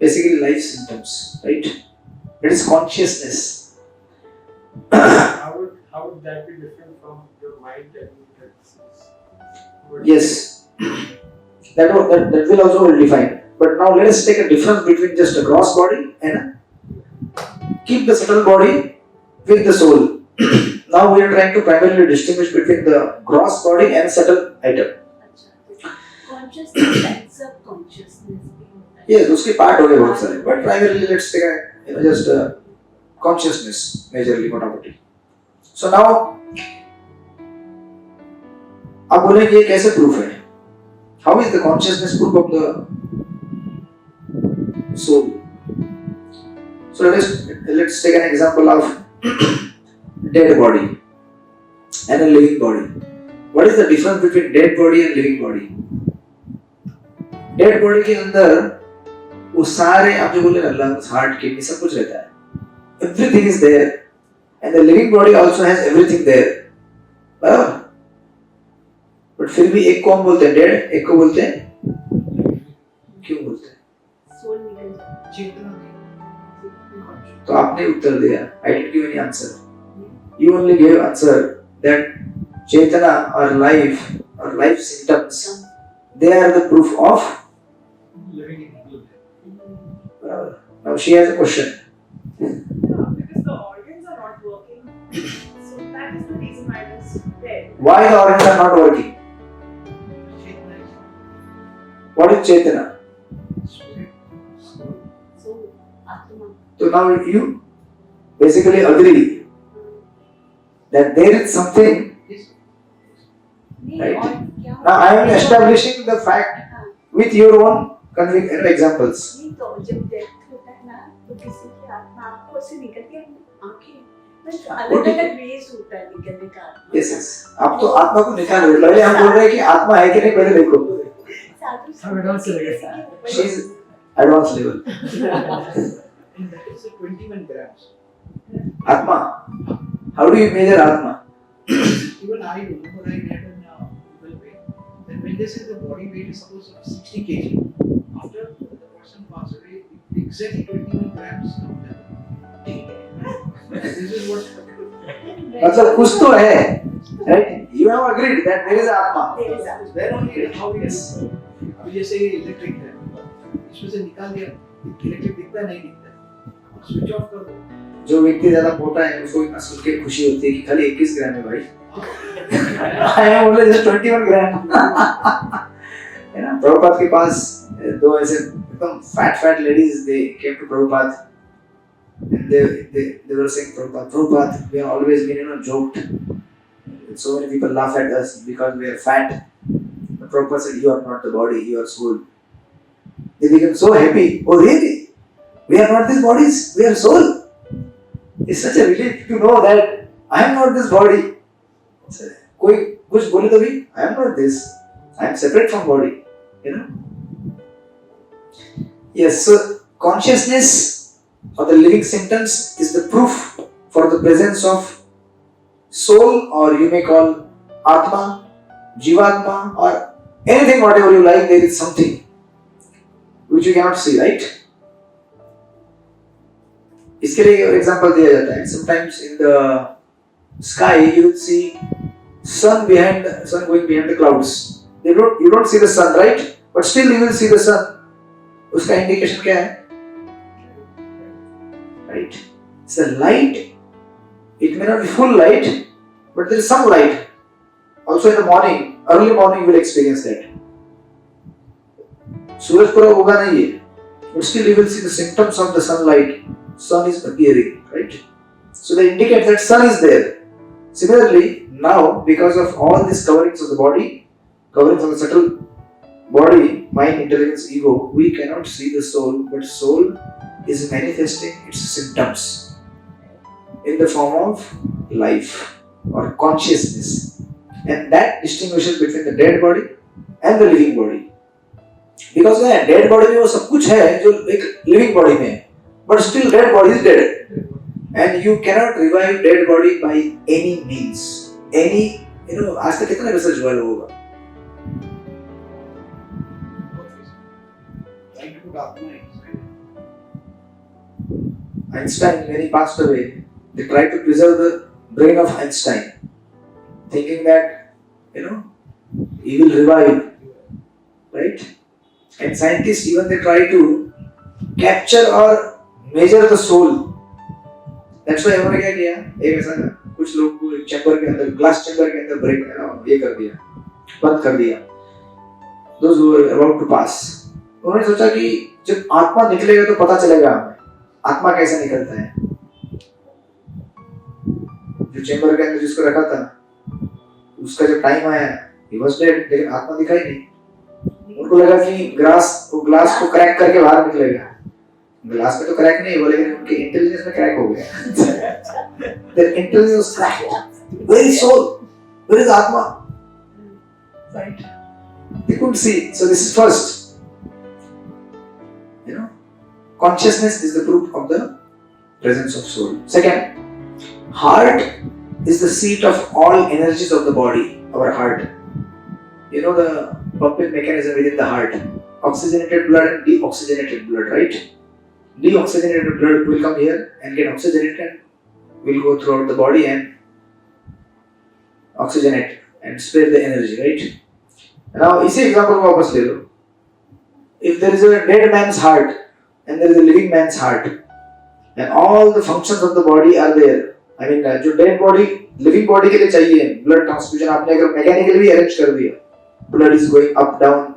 Basically life symptoms, right? It is consciousness. How would that be different from your mind and your Yes, that will also be defined. But now let us take a difference between just a gross body and keep the subtle body with the soul. Now we are trying to primarily distinguish between the gross body and subtle item. Consciousness and subconsciousness. Yes, उसके part हो गए बहुत सारे. But primarily let's take just consciousness majorly मोटामोटी. So now आप बोलेंगे ये कैसे proof है? How is the consciousness proof of the soul? So let's take an example of dead body and a living body. What is the difference between dead body and living body? Dead body के अंदर वो सारे आप जो बोले ना lungs, heart, kidney सब कुछ रहता है. Everything is there, and the living body also has everything there. बराबर? But फिर भी एक को हम बोलते हैं dead, एक को बोलते हैं क्यों बोलते हैं? सोल निकल जाए, चेतना तो आपने उत्तर दिया. I didn't give any answer. You only gave answer that Chetana or life symptoms, they are the proof of. living in Now she has a question. yeah, because the organs are not working, so that is the reason why it is dead. Why the organs are not working? Chetna is What is Chetana? spirit. So Atma. So now you basically agree that there is something. Yes. नहीं, Right. और क्या Now I am establishing the fact हाँ, with your own examples. नहीं तो जब death होता है ना तो किसी की आत्मा आपको से निकलती है आंखें बस अलग अलग वेज होता है निकलने का आत्मा Yes, yes. आप तो आत्मा को निकाल रहे हो. पहले हम बोल रहे हैं कि आत्मा है कि नहीं, पहले देखो. साधु हम advance संत चले गए। किसी के ऊपर She is advanced level. And that is 21 grams. Atma. How do you measure Atma? Even I don't know, but I read on Google weight. Then when they say the body weight is supposed to be 60 kg, after the person passes away, exactly 21 grams come down. This is what. मतलब कुछ तो है, right? You have agreed that there is Atma. There is Atma. Then only how it is. Yes. अभी जैसे electric है, इसमें से निकाल दिया, इलेक्ट्रिक दिखता नहीं दिखता, स्विच ऑफ कर दो. जो व्यक्ति ज्यादा मोटा है उसको इतना सुन के खुशी होती है कि खाली 21 ग्राम है भाई. I am only just 21 ग्राम. है ना? प्रभुपाद के पास दो ऐसे एकदम fat ladies, they came to Prabhupada and they were saying, Prabhupada, we have always been joked. So many people laugh at us because we are fat. But Prabhupada said, you are not the body, you are soul. They became so happy. Oh really? We are not these bodies, we are soul. It's such a relief to know that I am not this body. कोई कुछ बोले तो भी I am not this. I am separate from body. You know? Yes, so consciousness or the living sentence is the proof for the presence of soul, or you may call Atma, Jivatma, or anything, whatever you like. There is something which you cannot see, right? इसके लिए एक example दिया जाता है. Sometimes in the sky you will see sun going behind the clouds. You don't see the sun, right? But still you will see the sun. उसका indication क्या है? Right? It's a light. It may not be full light, but there is some light. Also in the morning, early morning, you will experience that. सूरज पूरा उगा नहीं है, but still you will see the symptoms of the sunlight. Sun is appearing, right? So they indicate that sun is there. Similarly, now because of all these coverings of the body, coverings of the subtle body, mind, intelligence, ego, we cannot see the soul, but soul is manifesting its symptoms in the form of life or consciousness, and that distinguishes between the dead body and the living body. Because the dead body में वो सब कुछ है जो एक living body में है, but still dead body is dead, and you cannot revive dead body by any means. आज तक कितना रिसर्च हुआ लोगों का? Trying to put Atma inside. Einstein, when he passed away, they tried to preserve the brain of Einstein, thinking that, he will revive, right? And scientists, even they try to capture or measure the soul. That's why उन्होंने क्या किया? एक ऐसा कुछ लोग को chamber के अंदर, ग्लास चैम्बर के अंदर ब्रेक ये कर दिया, बंद कर दिया. Those who were about to pass, उन्होंने सोचा कि जब आत्मा निकलेगा तो पता चलेगा हमें आत्मा कैसे निकलता है. जो चैम्बर के अंदर जिसको रखा था, उसका जब टाइम आया, he was dead, लेकिन आत्मा दिखाई नहीं. उनको लगा कि ग्लास को क्रैक करके बाहर निकलेगा. ग्लास में तो क्रैक नहीं हुआ लेकिन उनके इंटेलिजेंस में क्रैक हो गया. Their intelligence was cracked. Where is soul? Where is Atma? Right? They couldn't see. So this is first. Consciousness is the proof of the presence of soul. Second, heart is the seat of all energies of the body. Our heart. You know the pumping mechanism within the heart. Oxygenated blood and deoxygenated blood, right? Deoxygenated blood will come here and get oxygenated and will go throughout the body and oxygenate and spare the energy, right? Now, इसी example को वापस ले लो. If there is a dead man's heart and there is a living man's heart, and all the functions of the body are there. I mean, जो dead body, living body के लिए चाहिए blood transfusion आपने अगर mechanically भी arrange कर दिया, blood is going up down,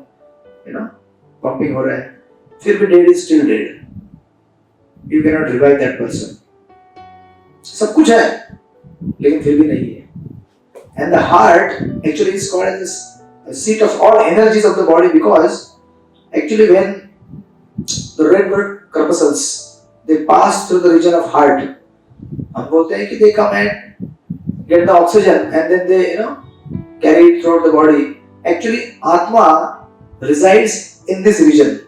pumping हो रहा है, फिर भी dead is still dead. You cannot revive that person. सब कुछ है, लेकिन फिर भी नहीं है. And the heart actually is called as a seat of all energies of the body because actually when the red blood corpuscles they pass through the region of heart, हम बोलते हैं कि they come and get the oxygen and then they carry it throughout the body. Actually, Atma resides in this region,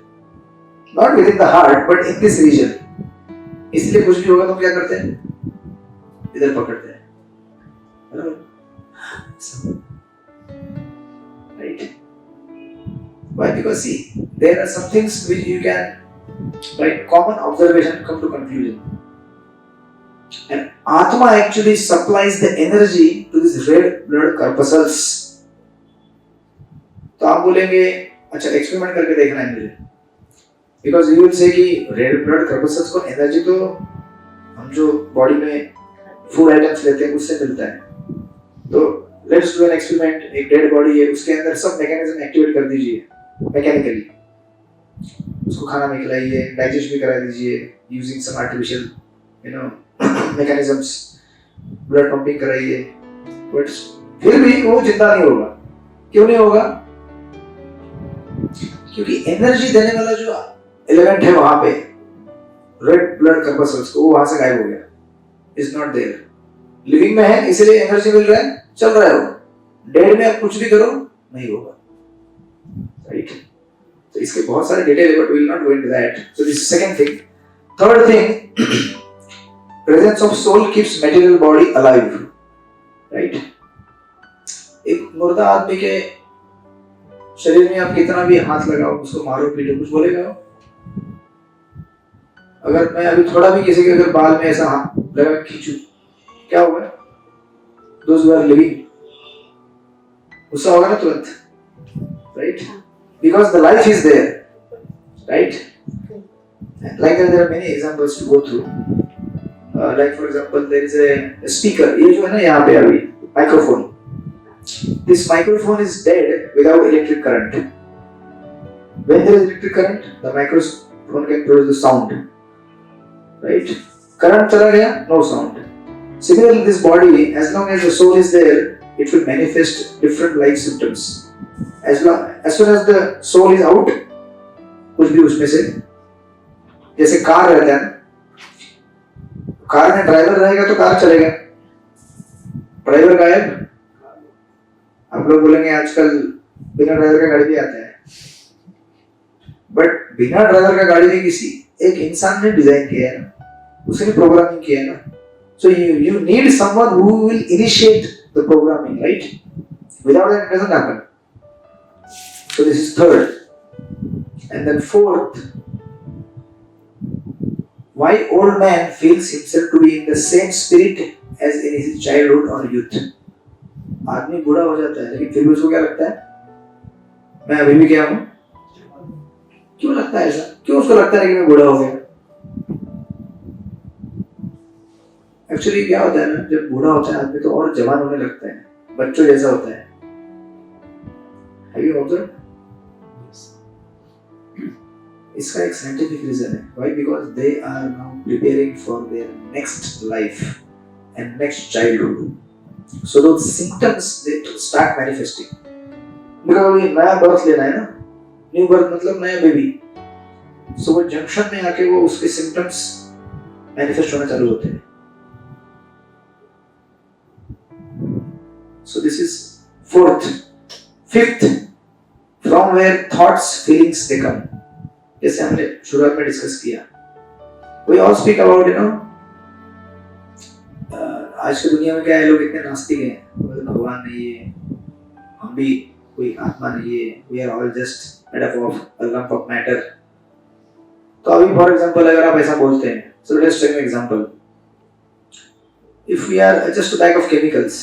not within the heart, but in this region. इसलिए कुछ भी होगा तो क्या करते हैं? इधर पकड़ते हैं, right? Why? Because see, there are some things which you can, by common observation, come to conclusion. And Atma actually supplies the energy to these red blood corpuscles. तो आप बोलेंगे, अच्छा एक्सपेरिमेंट करके देखना है मुझे. Because you will say कि red blood corpuscles को एनर्जी तो हम जो बॉडी में फूड आइटम्स लेते हैं उससे मिलता है. तो लेट्स डू एन एक्सपेरिमेंट. एक डेड बॉडी है, उसके अंदर सब मैकेनिज्म एक्टिवेट कर दीजिए मैकेनिकली. उसको खाना में खिलाइए, डाइजेस्ट भी करा दीजिए using some artificial mechanisms, blood pumping कराइए, बट फिर भी वो जिंदा नहीं होगा. क्यों नहीं होगा? क्योंकि एनर्जी देने वाला जो एलिमेंट है वहां पे, रेड ब्लड corpuscles को, वो वहां से गायब हो गया. Is not there. लिविंग में है इसलिए एनर्जी मिल रहा है, चल रहा है वो. डेड में आप कुछ भी करो नहीं होगा, राइट? तो इसके बहुत सारे डिटेल है, but we will not go into that. So this is second thing. Third thing, presence of soul keeps material body alive, right? एक मुर्दा आदमी के शरीर में आप कितना भी हाथ लगाओ, उसको मारो पीटो, कुछ बोलेगा? अगर मैं अभी थोड़ा भी किसी के अगर बाल में ऐसा हाथ लगा खींचूं, क्या होगा? Those who are living, गुस्सा होगा ना तुरंत, right? Because the life is there, right? Like that, there are many examples to go through. Like for example, there is a speaker. ये जो है ना यहाँ पे अभी microphone. This microphone is dead without electric current. When there is electric current, the microphone can produce the sound. Right? Current चला गया, no sound. Similarly, this body, as long as the soul is there, it will manifest different life symptoms. As soon as the soul is out, कुछ भी उसमें से, जैसे car रहता है ना, कार में ड्राइवर रहेगा तो कार चलेगा, ड्राइवर गायब. आप लोग बोलेंगे आजकल बिना ड्राइवर का गाड़ी भी आता है, बट बिना ड्राइवर का गाड़ी भी किसी एक इंसान ने डिजाइन किया है ना, उसने प्रोग्रामिंग किया है ना. So you need someone who will initiate the programming, right? Without that, it doesn't happen. So this is third. And then fourth, why old man feels himself to be in the same spirit as in his childhood or youth. आदमी बूढ़ा हो जाता है लेकिन फिर भी उसको क्या लगता है? मैं अभी भी क्या हूँ? क्यों लगता है ऐसा? क्यों उसको लगता है कि मैं बूढ़ा हो गया? एक्चुअली क्या होता है ना, जब बूढ़ा होता है आदमी तो और जवान होने लगता है, बच्चों जैसा होता है. Have you observed? इसका एक साइंटिफिक रीजन है. Why? Because they are now preparing for their next life and next childhood. So those symptoms they start manifesting. Because अभी नया बर्थ लेना है ना, न्यू बर्थ मतलब नया बेबी. सो वो जंक्शन में आके वो उसके सिम्टम्स मैनिफेस्ट होना चालू होते हैं. So this is fourth. Fifth, from where thoughts, feelings they come. जैसे हमने शुरुआत में डिस्कस किया. We all speak about, आज की दुनिया में क्या है, लोग इतने नास्तिक हैं, भगवान नहीं है, हम भी कोई आत्मा नहीं है, we are all just made up of a lump of matter. तो अभी फॉर एग्जांपल अगर आप ऐसा बोलते हैं, so let's take an example. If we are just a bag of chemicals,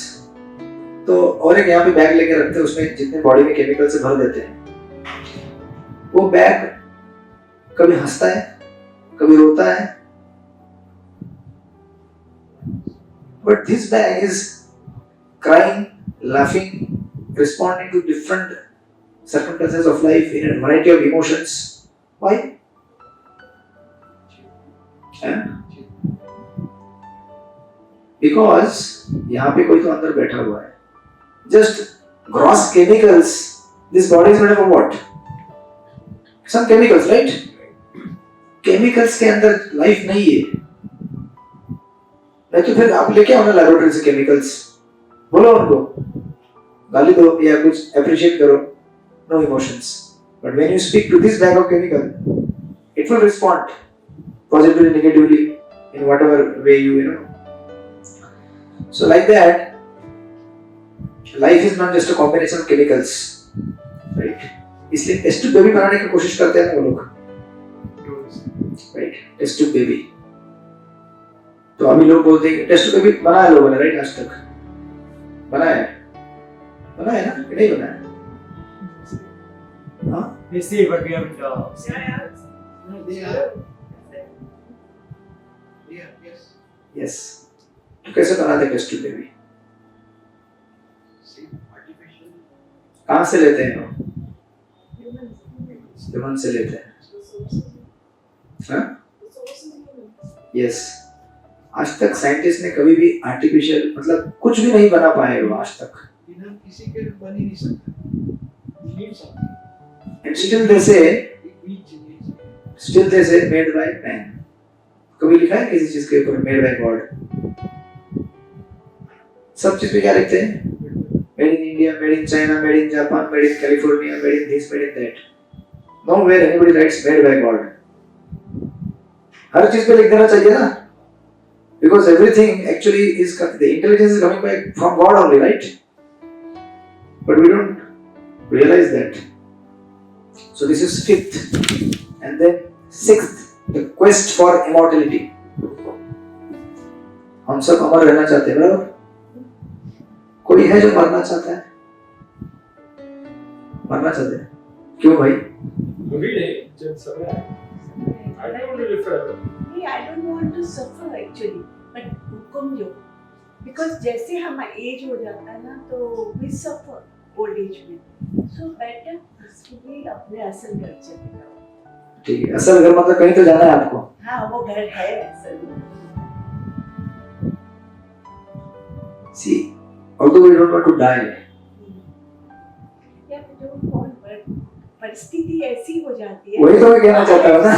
तो और एक यहाँ पे बैग लेके रखते हैं, उसमें जितने बॉडी में केमिकल से भर देते हैं. वो बैग कभी हंसता है, कभी रोता है, but this bag is crying, laughing, responding to different circumstances of life in a variety of emotions. Why? Because यहाँ पे कोई तो अंदर बैठा हुआ है. Just gross chemicals. This body is made up of what? Some chemicals, right? Chemicals के अंदर life नहीं है. नहीं तो फिर आप लेके आओ ना लैबोरेटरी से chemicals. बोलो उनको, गाली दो या कुछ appreciate करो. No emotions. But when you speak to this bag of chemical, it will respond positively, negatively, in whatever way you. So like that. Life is not just a combination of chemicals, right? इसलिए test tube baby बनाने की कोशिश करते हैं ना वो लोग, right? Test tube baby. तो अभी लोग बोलते हैं टेस्ट ट्यूब बेबी बनाया लोगों ने, right? आज तक बनाया ना कि नहीं बनाया? हाँ? They say, but we haven't. No, they are. Yes. Yes. तो कैसे बनाते हैं टेस्ट ट्यूब बेबी? कहाँ से लेते हैं वो? ह्यूमन से लेते हैं. हाँ? Yes. आज तक साइंटिस्ट ने कभी भी आर्टिफिशियल मतलब कुछ भी नहीं बना पाए वो आज तक. बिना किसी के बन ही नहीं सकता. And still they say made by man. कभी लिखा है किसी चीज के ऊपर made by God? सब चीज में क्या लिखते हैं? Made in India, made in China, made in Japan, made in California, made in this, made in that. Nowhere anybody writes made by God. हर चीज पे लिख देना चाहिए ना? Because everything actually is, the intelligence is coming back from God only, right? But we don't realize that. So this is fifth. And then sixth, the quest for immortality. हम सब अमर रहना चाहते हैं, बराबर? कोई है जो मरना चाहता है? मरना चाहते हैं? क्यों भाई? अभी नहीं, जब समय आए. I don't want to live forever. I don't want to suffer actually, but हुक्म जो, because जैसे हमारा एज हो जाता है ना तो we suffer old age में, so better peacefully अपने असल घर चले जाओ. ठीक है, असल घर मतलब कहीं तो जाना है आपको. हाँ, वो घर है असल में. See, although we don't want to die, या तो जो कौन परिस्थिति ऐसी हो जाती है. वही तो मैं कहना चाहता हूँ ना.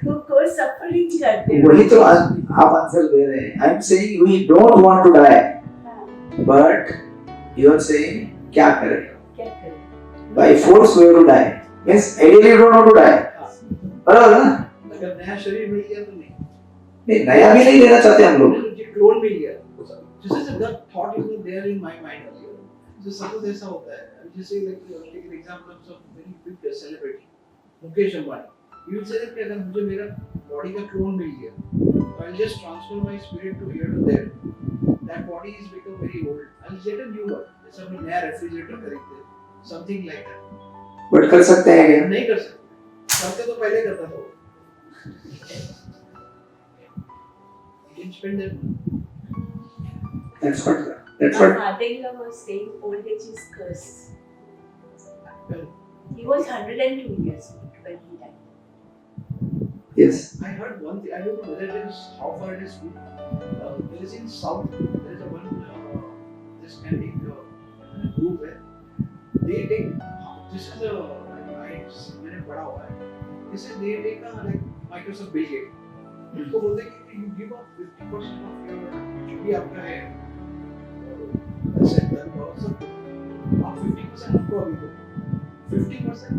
तो कोई सफरिंग करते हैं. वही तो आप आंसर दे रहे हैं. I am saying we don't want to die, but you are saying क्या करें? क्या करें? By force we have to die. Means ideally you don't want to die. बराबर ना? अगर नया शरीर मिल गया तो नहीं. नहीं, नया भी नहीं लेना चाहते हम लोग. क्लोन मिल गया. This is the thought is there in my mind earlier. So suppose ऐसा होता है. जैसे take an example of some very big celebrity, Mukesh Ambani. You will say that अगर मुझे मेरा body का clone मिल गया, तो I'll just transfer my spirit to here to there. That body is become very old. I'll get a new one. जैसे हम नया refrigerator खरीदते हैं, something like that. But कर सकते हैं क्या? नहीं कर सकते. करते तो पहले करता था. You can spend that money. That's what. My father-in-law was saying old age is curse. He was 102 years old when he died. Yes. I heard one thing. I don't know whether it is how far it is true. There is in South. There is a one this Canadian group where they take. This is a मैंने पढ़ा हुआ है. this is they take a like Microsoft Bill Gates. तो बोलते हैं कि you give up 50% of your जो भी आपका है asset धन और सब आप 50% आपको अभी दो 50%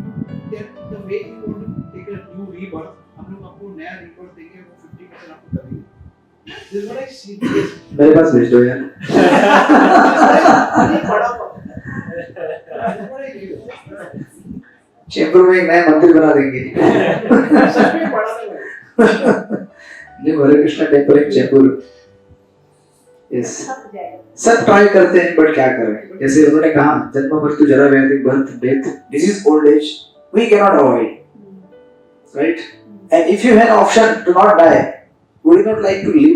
then the way you want to take a new rebirth हम लोग आपको नया rebirth देंगे वो 50% आपको तभी this is what I see मेरे पास भेज दो यार। नहीं पढ़ा what I do चेंबूर में एक नया मंदिर बना देंगे। सच में पढ़ा था मैं new Hare Krishna temple in Chembur. Yes, सब जाएगा। सब ट्राई करते हैं बट क्या करें, जैसे उन्होंने कहा जन्म मृत्यु जरा व्याधि birth death, this is old age, we can not avoid, right? And if you have an option to not die, would you not like to live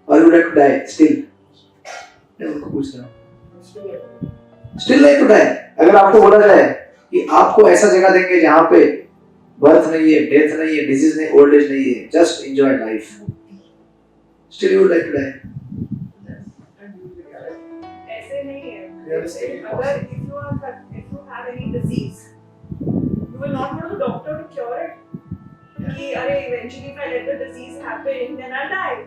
और would like to die still? मैं उनको पूछ रहा हूं, still like to die? अगर आपको बोला जाए कि आपको ऐसा जगह देंगे जहां पे बर्थ नहीं है, डेथ नहीं है, डिजीज नहीं, ओल्ड एज नहीं है, just enjoy life, still you would like to die? ऐसे नहीं है। अगर if you have any disease, you will not go to the doctor to cure it. कि अरे eventually if I let the disease happen, then I'll die.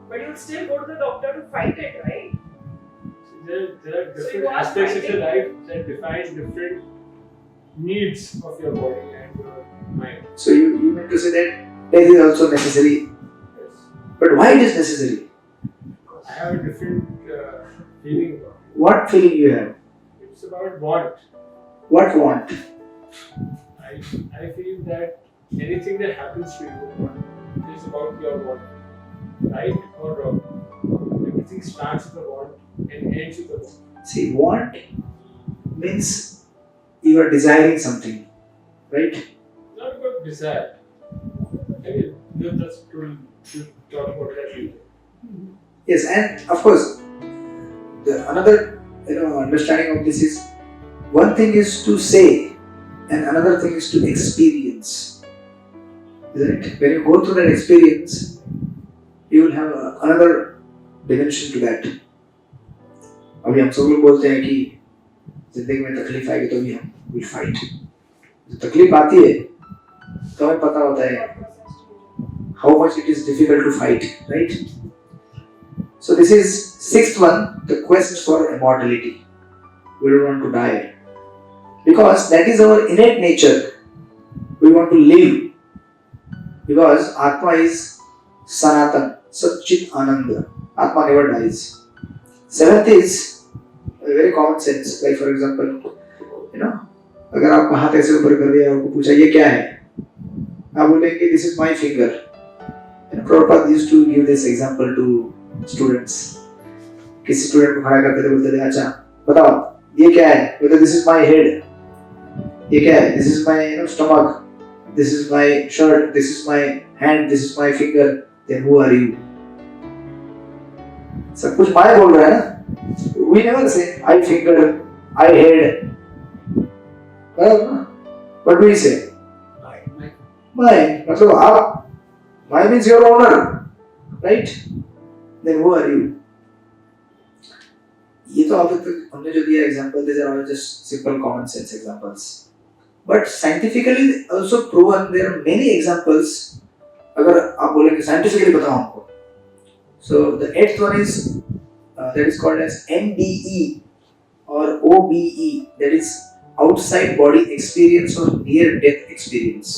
But you'll still go to the doctor to fight it, right? There are So different you are aspects of your fighting. life that define different needs of your body and your mind. So you meant to say that death is also necessary, Yes. but why it is necessary? I have a different feeling about it. What feeling you have? It's about want. What want? I feel that anything that happens to you is about your want, right or wrong. Everything starts with a want and ends with a want. See, want means you are desiring something, right? Not about desire. Maybe that's to talk about that later. Yes, and of course, the another understanding of this is, one thing is to say, and another thing is to experience. Isn't it? When you go through that experience, you will have another dimension to that. अभी हम सब लोग बोलते हैं कि जिंदगी में तकलीफ आएगी तो भी हम will fight. जब तकलीफ आती है तो हमें पता होता है how much it is difficult to fight, right? So this is sixth one, the quest for immortality. We don't want to die because that is our innate nature. We want to live because Atma is Sanatan, Satchit Ananda. Atma never dies. Seventh is a very common sense. Like for example, अगर आपका हाथ ऐसे ऊपर कर दिया और आपको पूछा ये क्या है, आप बोलेंगे this is my finger. Prabhupada used to give this example to students. किसी स्टूडेंट को खड़ा करते थे, बोलते थे अच्छा बताओ ये क्या है, बोलते this is my head, ये क्या है, this is my stomach, this is my shirt, this is my hand, this is my finger, then who are you? सब कुछ माय बोल रहा है ना. We never say I finger, I head. What do we say? My. मतलब आप, my means your owner, right? Then who are you? ये तो अभी तक हमने जो दिया example, these are all just simple common sense examples. But scientifically also proven, there are many examples. अगर आप बोलेंगे scientifically बताओ हमको. So the eighth one is that is called as NDE or OBE, that is outside body experience or near death experience.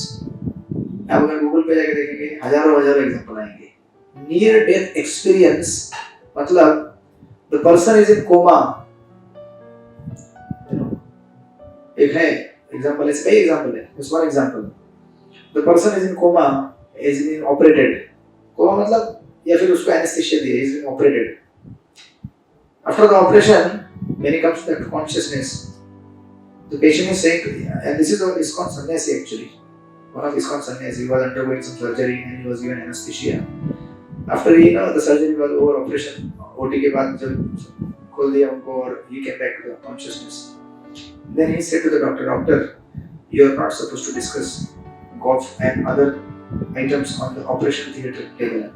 आप अगर Google पे जाके देखेंगे हजारों एग्जांपल आएंगे. Near death experience मतलब the person is in coma. एक है example, ऐसे कई example है. This one example. The person is in coma, is being operated. Coma मतलब या फिर उसको anesthesia दिया, is being operated. After the operation, when he comes back to consciousness, the patient is saying, and this is ISKCON sannyasi actually. One of ISKCON sannyasi was undergoing some surgery and he was given anesthesia. After the surgery was over, operation OT के बाद जब खोल दिया उनको और he came back to the consciousness. Then he said to the doctor, you are not supposed to discuss golf and other items on the operation theatre table.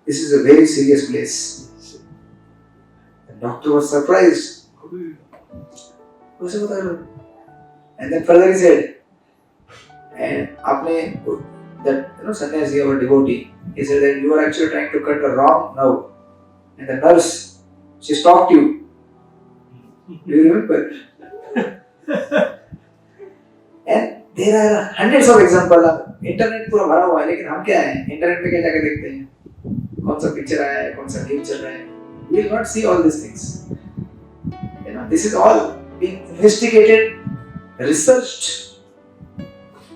This is a very serious place. The doctor was surprised. कैसे बता रहे हो? And then further he said, and apne that sannyasi or devotee, he said that you are actually trying to cut a wrong nerve, and the nurse, she stopped you. Do you remember? And there are hundreds of examples. Internet पूरा भरा हुआ है, लेकिन हम क्या है, internet पे क्या जाकर देखते हैं, कौन सा पिक्चर आया है, कौन सा गेम चल रहा है. We will not see all these things. This is all being investigated, researched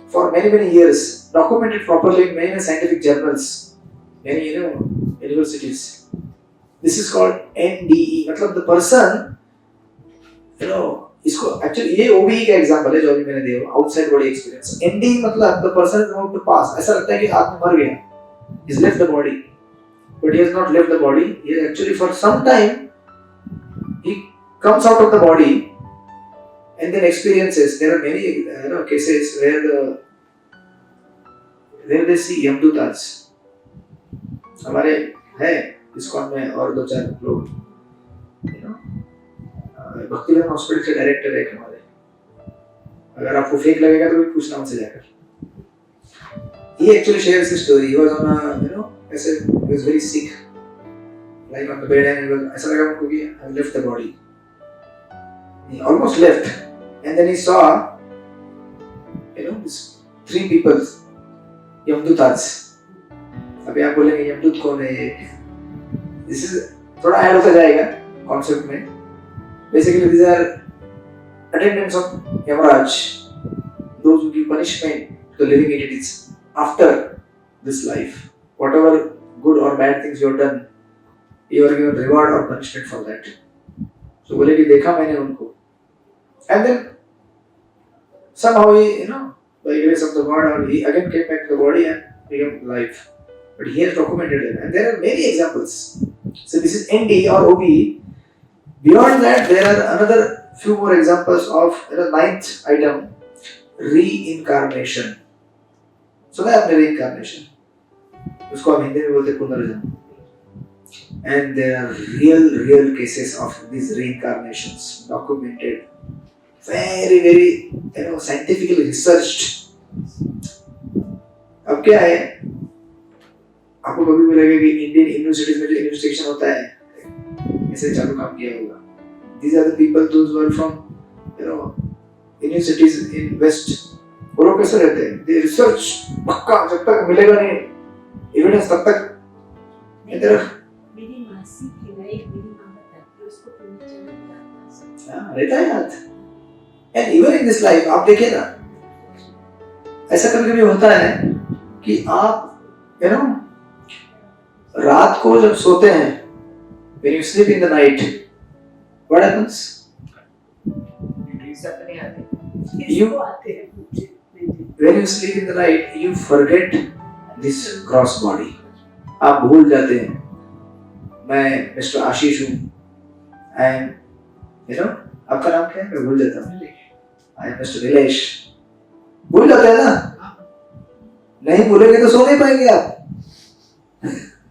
for many years, documented properly in many scientific journals, many universities. This is called NDE. मतलब the person, इसको actually ये OBE का example है जो अभी मैंने दिया, outside body experience. NDE मतलब the person is about to pass. ऐसा लगता है कि आदमी मर गया. He's left the body, but he has not left the body. He is actually for some time he comes out of the body and then experiences. There are many cases where they see यमदूतास. हमारे हैं ISKCON में और दो चार लोग, Bhaktivinod hospital के director है हमारे. अगर आपको फेक लगेगा तो भी पूछना उनसे जाकर. He actually shares his story. He was on a he was very sick, lying on the bed, and he was ऐसा लगा उनको कि I left the body. He almost left, and then he saw these three people, यमदूतास. अभी आप बोलेंगे यमदूत कौन है? This is थोड़ा ऐड होता जाएगा कॉन्सेप्ट में. Basically, these are attendants of Yamaraj, those who give punishment to the living entities after this life. Whatever good or bad things you have done, you are given reward or punishment for that. So, बोले कि देखा मैंने उनको. And then somehow he, by grace of the God, or he again came back to the body and became alive. But he has documented it, and there are many examples. So this is ND or OBE. Beyond that, there are another few more examples of ninth item, reincarnation. So that reincarnation. उसको हम हिंदी में बोलते हैं पुनर्जन्म. And there are real cases of these reincarnations documented, very scientifically researched. अब क्या है, आपको कभी भी लगेगा कि इंडियन यूनिवर्सिटीज में जो इन्वेस्टिगेशन होता है ऐसे चालू काम किया होगा. These are the people those who are from universities in West. वो लोग कैसे रहते हैं? They research पक्का, जब तक मिलेगा नहीं एविडेंस तब तक. मेरी मासी थी ना, एक मेरी माँ बताती है, उसको पुनर्जन्म याद रहता है याद. And even in this life, आप देखिए ना, ऐसा कभी होता है कि आप रात को जब सोते हैं, when you sleep in the night, what happens? सपने आते हैं. When you sleep in the night, you forget this gross body. आप भूल जाते हैं, मैं मिस्टर आशीष हूँ, and आपका नाम क्या है? मैं भूल जाता हूँ. I am Mr. नीलेश. भूल जाते हैं ना? नहीं भूलेंगे तो सो नहीं पाएंगे आप.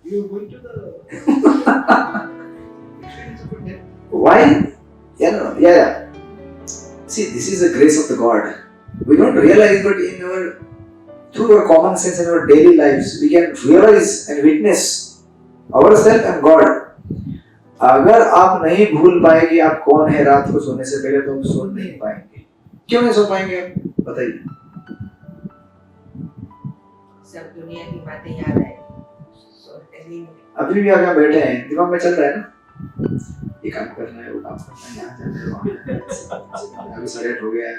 You are going to the experience of death. Why? Yeah. See, this is the grace of the God. We don't realize, but through our common sense in our daily lives, we can realize and witness ourselves and God. अगर आप नहीं भूल पाए कि आप कौन है रात को सोने से पहले, तो आप सो नहीं पाएंगे. क्यों नहीं सो पाएंगे आप? बताइए. सब दुनिया की बातें याद आए. अभी भी अगर बैठे हैं, दिमाग में चल रहा है ना, ये काम करना है, वो काम करना है, यहाँ जाना है, वहाँ. अभी 8:30 हो गया,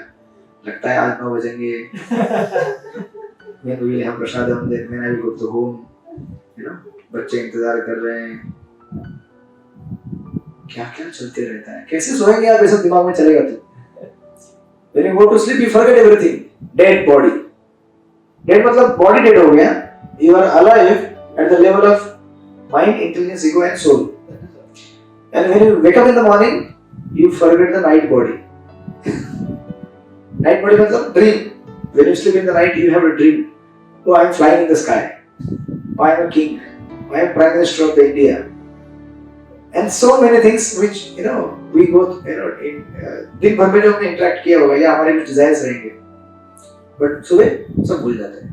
लगता है आज 9 बजेंगे. When we have prasadam, then when I will go to home, बच्चे इंतजार कर रहे हैं. क्या चलते रहता है. कैसे सोएंगे आप? ऐसा दिमाग में चलेगा तो. When you go to sleep, you forget everything. Dead body. Dead मतलब body dead हो गया. You are alive at the level of mind, intelligence, ego and soul. And when you wake up in the morning, you forget the night body. Night body मतलब dream. When you sleep in the night, you have a dream. Oh, I am flying in the sky. I am a king. I am Prime Minister of India. and so many things which we go in दिन भर में जो हमने interact किया होगा या हमारे कुछ desires रहेंगे, but सुबह सब भूल जाते हैं.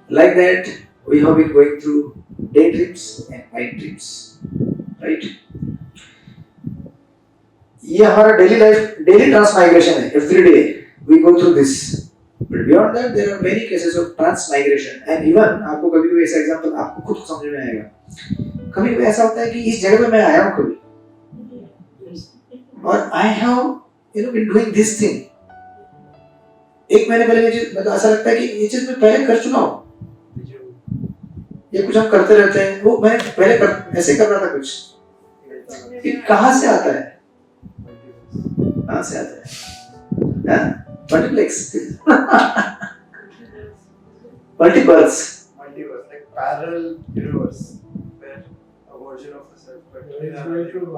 Like that we have been going through daydreams and night dreams, right? ये हमारा daily life, daily transmigration है. Every day we go through this. But beyond that, there are many cases of transmigration. And even आपको कभी-कभी ऐसा example आपको खुद को समझ में आएगा. कभी-कभी ऐसा होता है कि इस जगह पे मैं आया हूँ कभी, और I have been doing this thing. एक महीने पहले मुझे ऐसा लगता है कि ये चीज मैं पहले कर चुका हूँ. ये कुछ हम करते रहते हैं, वो मैं पहले ऐसे कर रहा था कुछ. ये कहाँ से आता है? कहाँ से आता है? Multiplex. Multiverse. Multiverse, like parallel universe, where a version of the self, but in It's another going to universe.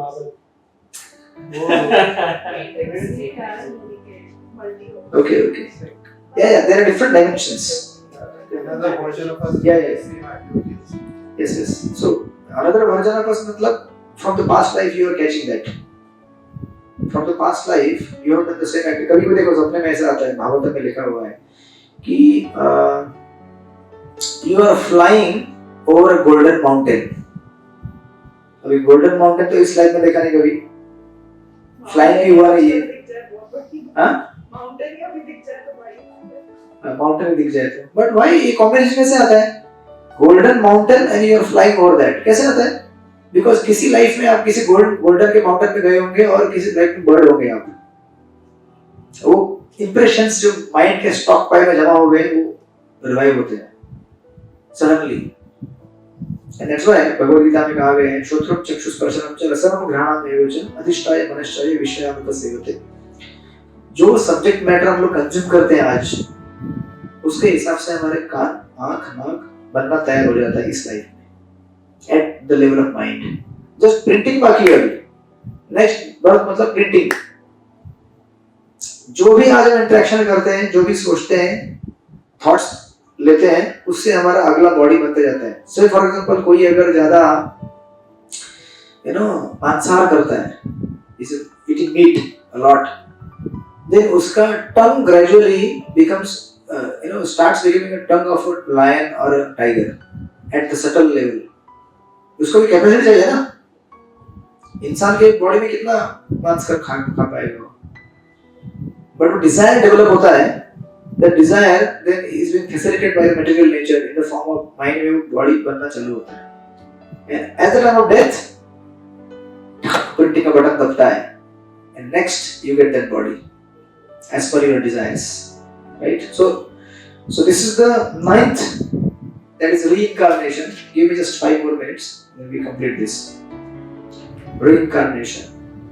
Marvel. Okay. Yeah, there are different dimensions. Another version of us. Yeah. Same activities. Yes. So another version of us, मतलब from the past life you are catching that. From the past life you have done the same activity. कभी भी देखो सपने में ऐसा आता है, भागवत में लिखा हुआ है कि you are flying over a golden mountain. अभी golden mountain तो इस लाइफ में देखा नहीं कभी. Flying ही हुआ नहीं है. हाँ? Mountain या भी दिख जाए तो भाई. Mountain दिख जाए तो. But why ये combination कैसे आता है? Golden mountain and you are flying over that. कैसे आता है? Because किसी लाइफ में आप किसी गोल्डन के माउंटेन पे गए होंगे और किसी लाइफ में बर्ड होंगे आप. वो इंप्रेशंस जो माइंड के स्टॉक पाइल में जमा हो गए वो रिवाइव होते हैं suddenly. And that's why Bhagavad Gita में कहा गया है श्रोत्रम चक्षुस्पर्शनम च रसनम घ्राणम एव च अधिष्ठाय मनश्चाय विषयानुपसेवते. जो सब्जेक्ट मैटर हम लोग कंज्यूम करते हैं आज, उसके हिसाब से हमारे कान, आंख, नाक बनना तैयार हो जाता है इस लाइफ में. At the level of mind, just printing बाकी है अभी. Next birth मतलब printing. जो भी आज हम इंटरेक्शन करते हैं, जो भी सोचते हैं, थॉट्स लेते हैं, उससे हमारा अगला बॉडी बनते जाता है. So for example कोई अगर ज्यादा मांसाहार करता है, is eating meat a lot, then उसका tongue gradually becomes starts becoming a tongue of a lion or a tiger at the subtle level. उसको भी कैपेसिटी चाहिए ना. इंसान के बॉडी में कितना मांस खा पाएगा. बट वो डिजायर डेवलप होता है. That desire then is being facilitated by the material nature in the form of mind में बॉडी बनना चालू होता है. And at the time of death printing का बटन दबता है and next you get that body as per your desires, right? So this is the 9th, that is reincarnation. Give me just 5 more minutes, then we complete this. Reincarnation.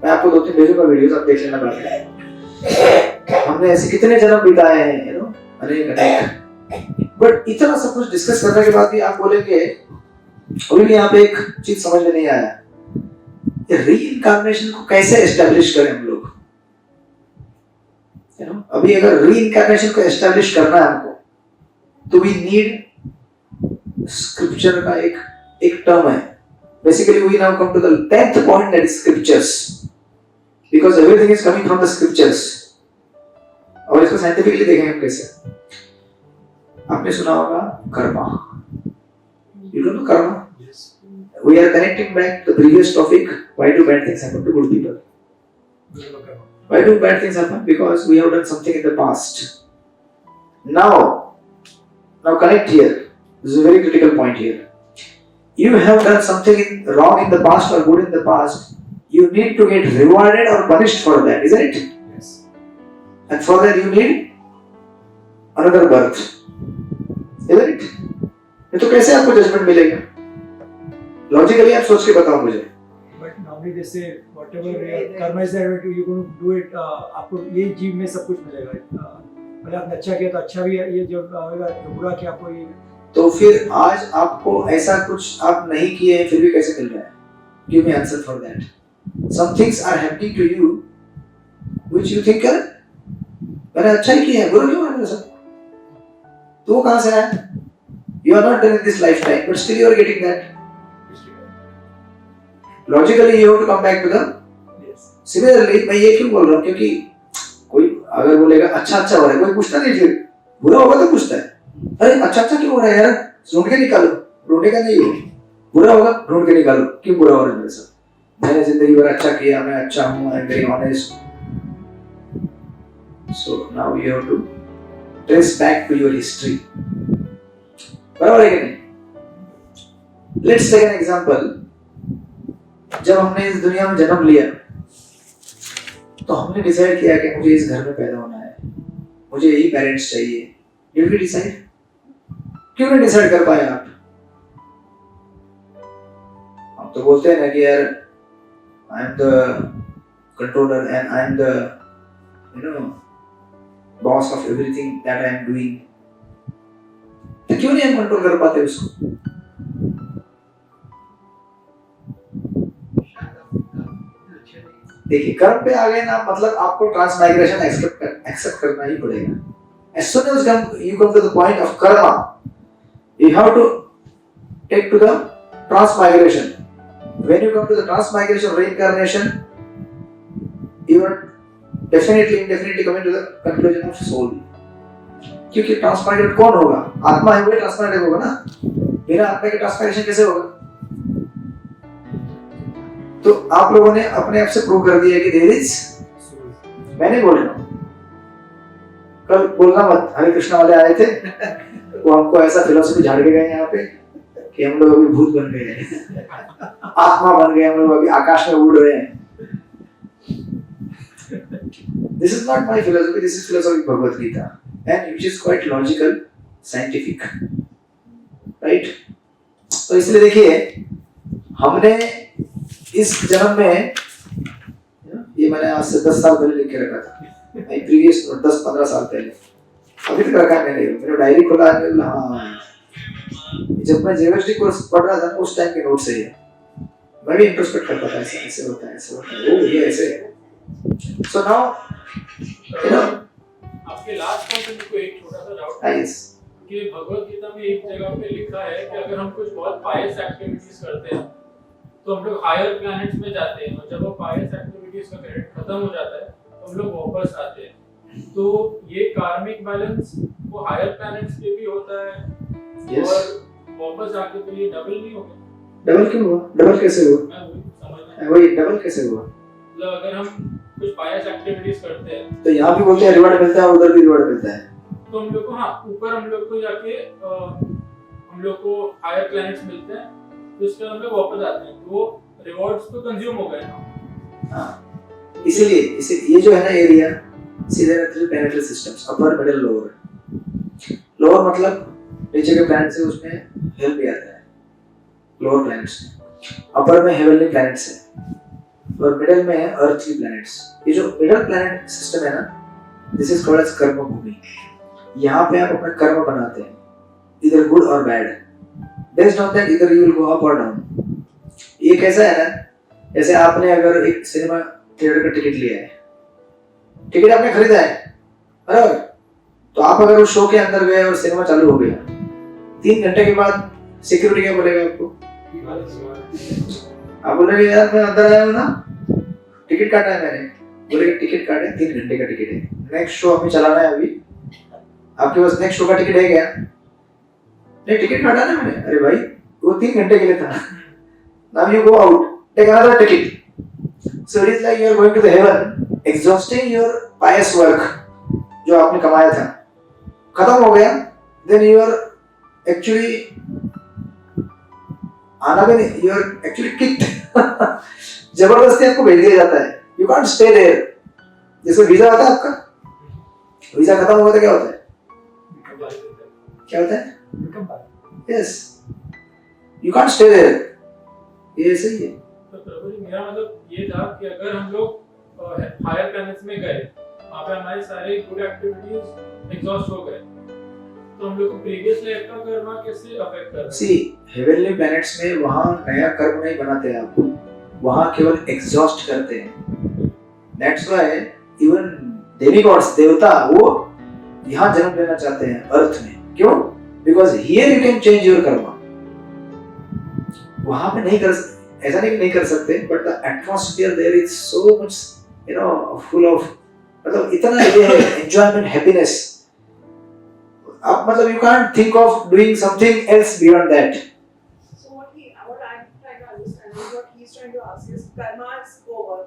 मैं आपको 2-3 भेजूंगा videos, आप देख लेना बाद में. हमने ऐसे कितने जन्म बिताए हैं, अनेक. बट इतना सब कुछ डिस्कस करने के बाद भी आप बोलेंगे अभी भी यहाँ पे एक चीज समझ में नहीं आया. ये रीइंकार्नेशन को कैसे एस्टैब्लिश करें हम लोग? अभी अगर रीइंकार्नेशन को एस्टैब्लिश करना है हमको, तो वी नीड स्क्रिप्चर का एक टर्म है. Basically we now come to the 10th point, that is scriptures, because everything is coming from the scriptures. और इसको साइंटिफिकली देखेंगे हम कैसे. आपने सुना होगा Karma. You don't know karma? Yes. We are connecting back to the previous topic. Why do bad things happen to good people? Why do bad things happen? Because we have done something in the past. Now connect here. This is a very critical point here. You have done something wrong in the past or good in the past. You need to get rewarded or punished for that, isn't it? Yes. And for that you need another birth, isn't it? ये तो कैसे आपको judgement मिलेगा? Logically आप सोच के बताओ मुझे. But normally they say whatever karma is there, you're going to do it. आपको ये जीव में सब कुछ मिलेगा. मतलब आपने अच्छा किया तो अच्छा भी है, ये जो बुरा किया आपको ये. तो फिर आज आपको ऐसा कुछ आप नहीं किए फिर भी कैसे मिल रहा है? Give me answer for that. Some things are happening to you which you think मैंने अच्छा ही किया है, बुरा क्यों है सब? तो वो कहाँ से आया? You are not done in this lifetime, but still you are getting that. Logically you have to come back to the Yes. Similarly. मैं ये क्यों बोल रहा हूँ, क्योंकि कोई अगर बोलेगा अच्छा अच्छा हो रहा है, कोई पूछता नहीं, फिर बुरा होगा तो पूछता है, अरे अच्छा अच्छा क्यों हो रहा है यार, ढूंढ के निकालो। ढूंढने का नहीं हो, बुरा होगा ढूंढ के निकालो, क्यों बुरा हो रहा है मेरे साथ, मैंने जिंदगी भर अच्छा किया, मैं अच्छा हूँ, I am very honest. So now you have to trace back to your history. बराबर है कि नहीं? Let's take an example. जब हमने इस दुनिया में जन्म लिया तो हमने डिसाइड किया कि मुझे इस घर में पैदा होना है, मुझे यही पेरेंट्स चाहिए। Did we decide? क्यों नहीं डिसाइड कर पाए आप? हम तो बोलते हैं ना कि यार I am the controller and I am the boss of everything that I am doing. तो क्यों नहीं हम कंट्रोल कर पाते उसको? देखिए, कर्म पे आ गए ना, मतलब आपको ट्रांसमाइग्रेशन एक्सेप्ट करना ही पड़ेगा। As soon as you come to the point of karma, you have to take to the transmigration. When you come to the transmigration, reincarnation, you are indefinitely coming to the conclusion of soul. क्योंकि ट्रांसमाइग्रेट कौन होगा? आत्मा है, वही ट्रांसमाइग्रेट होगा ना। बिना आत्मा के ट्रांसमाइग्रेशन कैसे होगा? तो आप लोगों ने अपने आप से प्रूव कर दिया कि देयर इज, मैं नहीं बोल रहा हूँ, कल बोलना मत, हरे कृष्णा वाले आए थे वो हमको ऐसा फिलोसफी झाड़ के गए यहाँ पे कि हम लोग अभी भूत बन गए हैं, आत्मा बन गए, हम लोग अभी आकाश में उड़ रहे हैं। This is not my philosophy, this is philosophy of bhagavadgita, and which is quite logical, scientific, right? तो इसलिए देखिए, हमने इस जन्म में, ये मैंने आज से 10 साल पहले लिख के रखा था, प्रीवियस 10-15 साल पहले, अभी तक रखा है मैंने, मेरा डायरी खोला है। हाँ, जब मैं जेएसडी कोर्स पढ़ रहा था ना, उस टाइम के नोट से है, मैं भी इंट्रोस्पेक्ट करता था, ऐसे ऐसे होता है, ऐसे होता है, ओ ये ऐसे है। सो नाउ यू नो, आपके लास्ट पॉइंट में कोई एक छोटा सा डाउट है कि भगवद गीता में एक जगह पे लिखा है कि अगर हम कुछ बहुत पायस एक्टिविटीज करते हैं तो हम लोग हायर प्लैनेट्स में जाते हैं, और जब वो पायस एक्टिविटीज का क्रेडिट खत्म हो जाता है तो हम लोग वापस आते हैं। तो ये कार्मिक बैलेंस वो हायर प्लैनेट्स पे भी होता है, yes. और वापस आके तो ये डबल नहीं होगा? डबल क्यों हुआ? डबल कैसे हुआ? मैं वही समझना, वही डबल कैसे हुआ? मतलब अगर हम कुछ पायस एक्टिविटीज करते हैं तो यहाँ भी बोलते हैं रिवॉर्ड मिलता है, उधर भी रिवॉर्ड मिलता है, तो हम लोग को, हाँ, ऊपर हम लोग को जाके हम लोग को हायर प्लैनेट्स मिलते हैं, तो इसके हम लोग वापस आते हैं, तो वो रिवॉर्ड्स तो कंज्यूम हो गए ना। हाँ, इसीलिए ये जो है ना एरिया, सीधे 3 planetary systems, upper middle lower. Lower मतलब नीचे के प्लैनेट से उसमें हेल्प भी आता है, लोअर प्लैनेट्स में। अपर में हेवनली प्लैनेट्स है, और मिडिल में है अर्थली प्लैनेट्स। ये जो मिडिल प्लैनेट सिस्टम है ना, दिस इज कॉल्ड एज कर्म भूमि। यहाँ पे आप अपना कर्म बनाते हैं, इधर गुड और बैड, बेस्ड ऑन दैट इधर यू विल गो अप और डाउन। ये कैसा है ना, जैसे आपने अगर एक सिनेमा थिएटर का टिकट लिया है, टिकट आपने खरीदा है बराबर, तो आप अगर उस शो के अंदर गए और सिनेमा चालू हो गया, 3 घंटे के बाद सिक्योरिटी क्या बोलेगा आपको? आप बोलेंगे यार मैं अंदर आया हूँ ना, टिकट काटा है मैंने, बोलेगा टिकट काटा है, 3 घंटे का टिकट है, नेक्स्ट शो हमें चलाना है, अभी आपके पास नेक्स्ट शो का टिकट है क्या? नहीं, टिकट काटा ना मैंने। अरे भाई वो 3 घंटे के लिए था। Now you go out, take another ticket. So it is like you are going to the heaven, exhausting your pious work जो आपने कमाया था, खत्म हो गया, then you are actually आना भी नहीं, you are actually kicked. जबरदस्ती आपको भेज दिया जाता है, you can't stay there. जैसे वीजा होता है आपका, वीजा खत्म होगा तो क्या होता है? क्या होता है? Yes, you can't stay there. ये सही है। तो प्रभु जी, मेरा मतलब ये था कि अगर हम लोग हायर प्लैनेट्स में गए, वहाँ पे हमारे सारे गुड एक्टिविटीज एग्जॉस्ट हो गए, तो हम लोग को प्रीवियस लाइफ का कर्म कैसे अफेक्ट कर रहा है? सी हेवनली प्लैनेट्स में वहाँ नया कर्म नहीं बनाते हैं आपको, वहाँ केवल एग्जॉस्ट करते हैं। दैट्स व्हाई इवन डेमिगॉड्स, देवता, वो यहाँ जन्म लेना चाहते हैं अर्थ में। क्यों? Because here you can change your karma, वहाँ पे नहीं कर सकते। ऐसा नहीं कर सकते, but the atmosphere there is so much full of, मतलब इतना ये है एंजॉयमेंट, हैप्पीनेस, आप मतलब you can't think of doing something else beyond that. So what I'm trying to understand is what he's trying to ask is karma is over.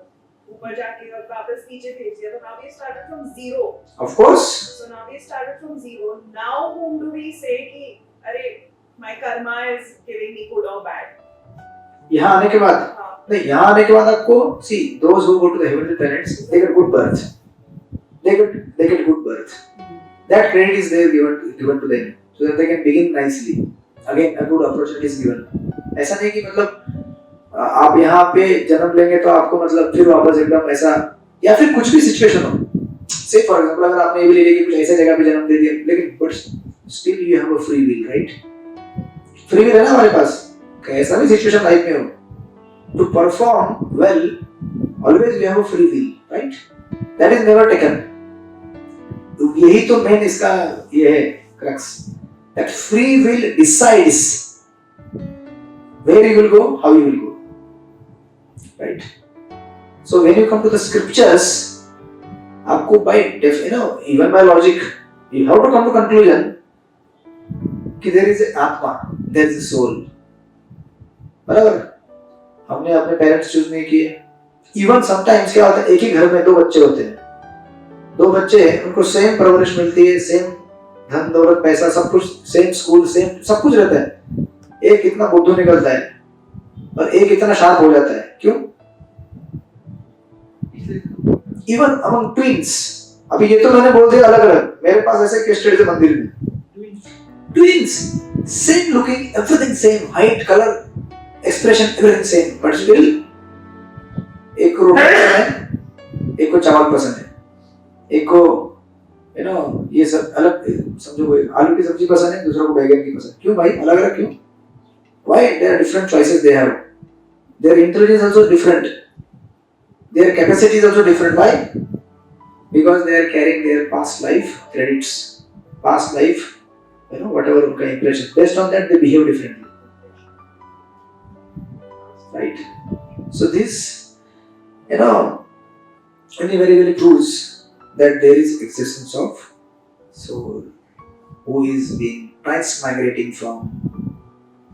ऊपर जाके और वापस नीचे भेज दिया, तो now we started from zero. Of course. So now we started from zero. Now whom do we say कि अरे my karma is giving me good or bad? यहाँ आने के बाद हाँ. नहीं, यहाँ आने के बाद आपको see those who go to the heavenly planets, they get good birth, they get good birth. That credit is there given to them so that they can begin nicely. Again, a good opportunity is given. ऐसा नहीं कि मतलब आप यहाँ पे जन्म लेंगे तो आपको मतलब फिर वापस एकदम ऐसा, या फिर कुछ भी सिचुएशन हो, से फॉर एग्जांपल अगर आपने ये भी ले लिया कि कुछ ऐसे जगह पे जन्म दे दिया, लेकिन but still you have a free will, right? Free will है ना हमारे पास, कैसा भी सिचुएशन लाइफ में हो, to perform well always you have a free will, right? That is never taken. यही तो मेन इसका ये है crux, that free will decides where you will go, how you will go, right? So when you come to the scriptures, आपको by even by logic, you have to come to conclusion कि there is a आत्मा, there is a soul. बराबर? हमने अपने parents choose नहीं किए. Even sometimes क्या होता है, एक ही घर में दो बच्चे होते हैं, दो बच्चे उनको सेम परवरिश मिलती है, सेम धन दौलत पैसा सब कुछ, सेम स्कूल, सेम सब कुछ रहता है. एक इतना बुद्धू निकलता है और एक इतना शार्प हो जाता है, क्यों? इवन अमंग ट्विंस, अभी ये तो मैंने बोल दिया अलग अलग, मेरे पास ऐसे केस स्टडीज है मंदिर में, twins same looking, everything same, height, colour, expression, everything same, but still एक को रोटी पसंद है, एक को चावल पसंद है, एक को ये सब अलग, समझो कोई आलू की सब्जी पसंद है, दूसरे को बैगन की पसंद. क्यों भाई अलग अलग क्यों? Why? There are different choices they have. Their intelligence also different. Their capacity is also different. Why? Because they are carrying their past life credits, past life, whatever उनका impression. Based on that, they behave differently. Right? So this, only very very proves that there is existence of soul who is being transmigrating from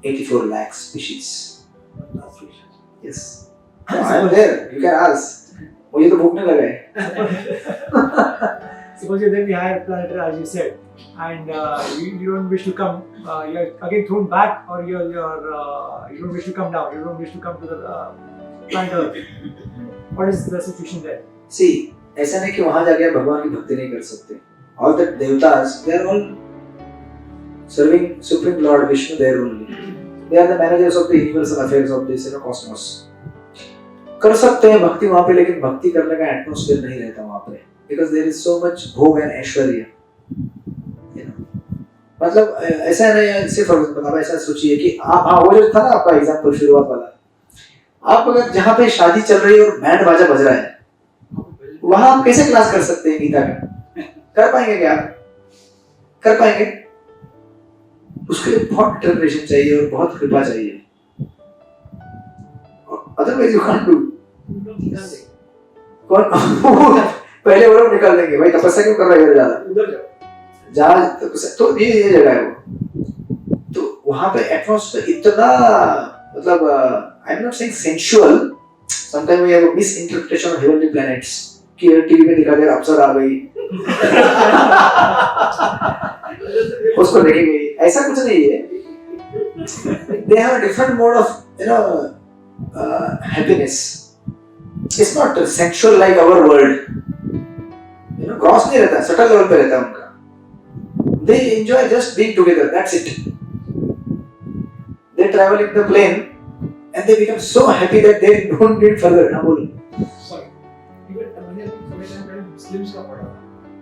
84 lakh species. Yes. No, I am there. You can ask. मुझे तो भूख नहीं लगा है. Suppose you're in the higher planet, as you said, and you don't wish to come, you're again thrown back, or you don't wish to come down. You don't wish to come to the planet Earth. What is the situation there? See, ऐसा नहीं कि वहाँ जाके आप भगवान की भक्ति नहीं कर सकते. All the devatas, they are all serving Supreme Lord Vishnu there only. They are the managers of the universal affairs of this cosmos. कर सकते हैं भक्ति वहाँ पे, लेकिन भक्ति करने का एटमॉस्फेयर नहीं रहता वहाँ पे, because there is so much भोग and ऐश्वर्य. मतलब ऐसा है ना यार, सिर्फ आप ऐसा सोचिए कि आप वो जो था ना आपका एग्जाम्पल शुरुआत वाला, आप अगर जहाँ पे शादी चल रही है और बैंड बाजा बज रहा है, वहाँ आप कैसे क्लास कर सकते हैं गीता का? कर पाएंगे क्या? कर पाएंगे? उसके लिए बहुत डिटरमिनेशन चाहिए और बहुत कृपा चाहिए. Otherwise you can't do. कौन पहले वो लोग निकाल देंगे भाई, तपस्या क्यों कर रहा है ज्यादा, उधर जाओ जहाँ तो ये जगह है वो, तो वहाँ पे एटमॉस्फेयर इतना, मतलब I am not saying sensual, sometime we have a misinterpretation of heavenly planets कि टीवी में दिखा दे अप्सर आ गई उसको देखेंगे, ऐसा कुछ नहीं है. They have a different mode of happiness. It's not sexual like our world. Gross नहीं रहता, subtle level पे रहता है उनका. They enjoy just being together. That's it. They travel in the plane and they become so happy that they don't need further. हाँ बोलो. Sorry. Even मैंने थोड़े टाइम पहले मुस्लिम्स का पढ़ा था.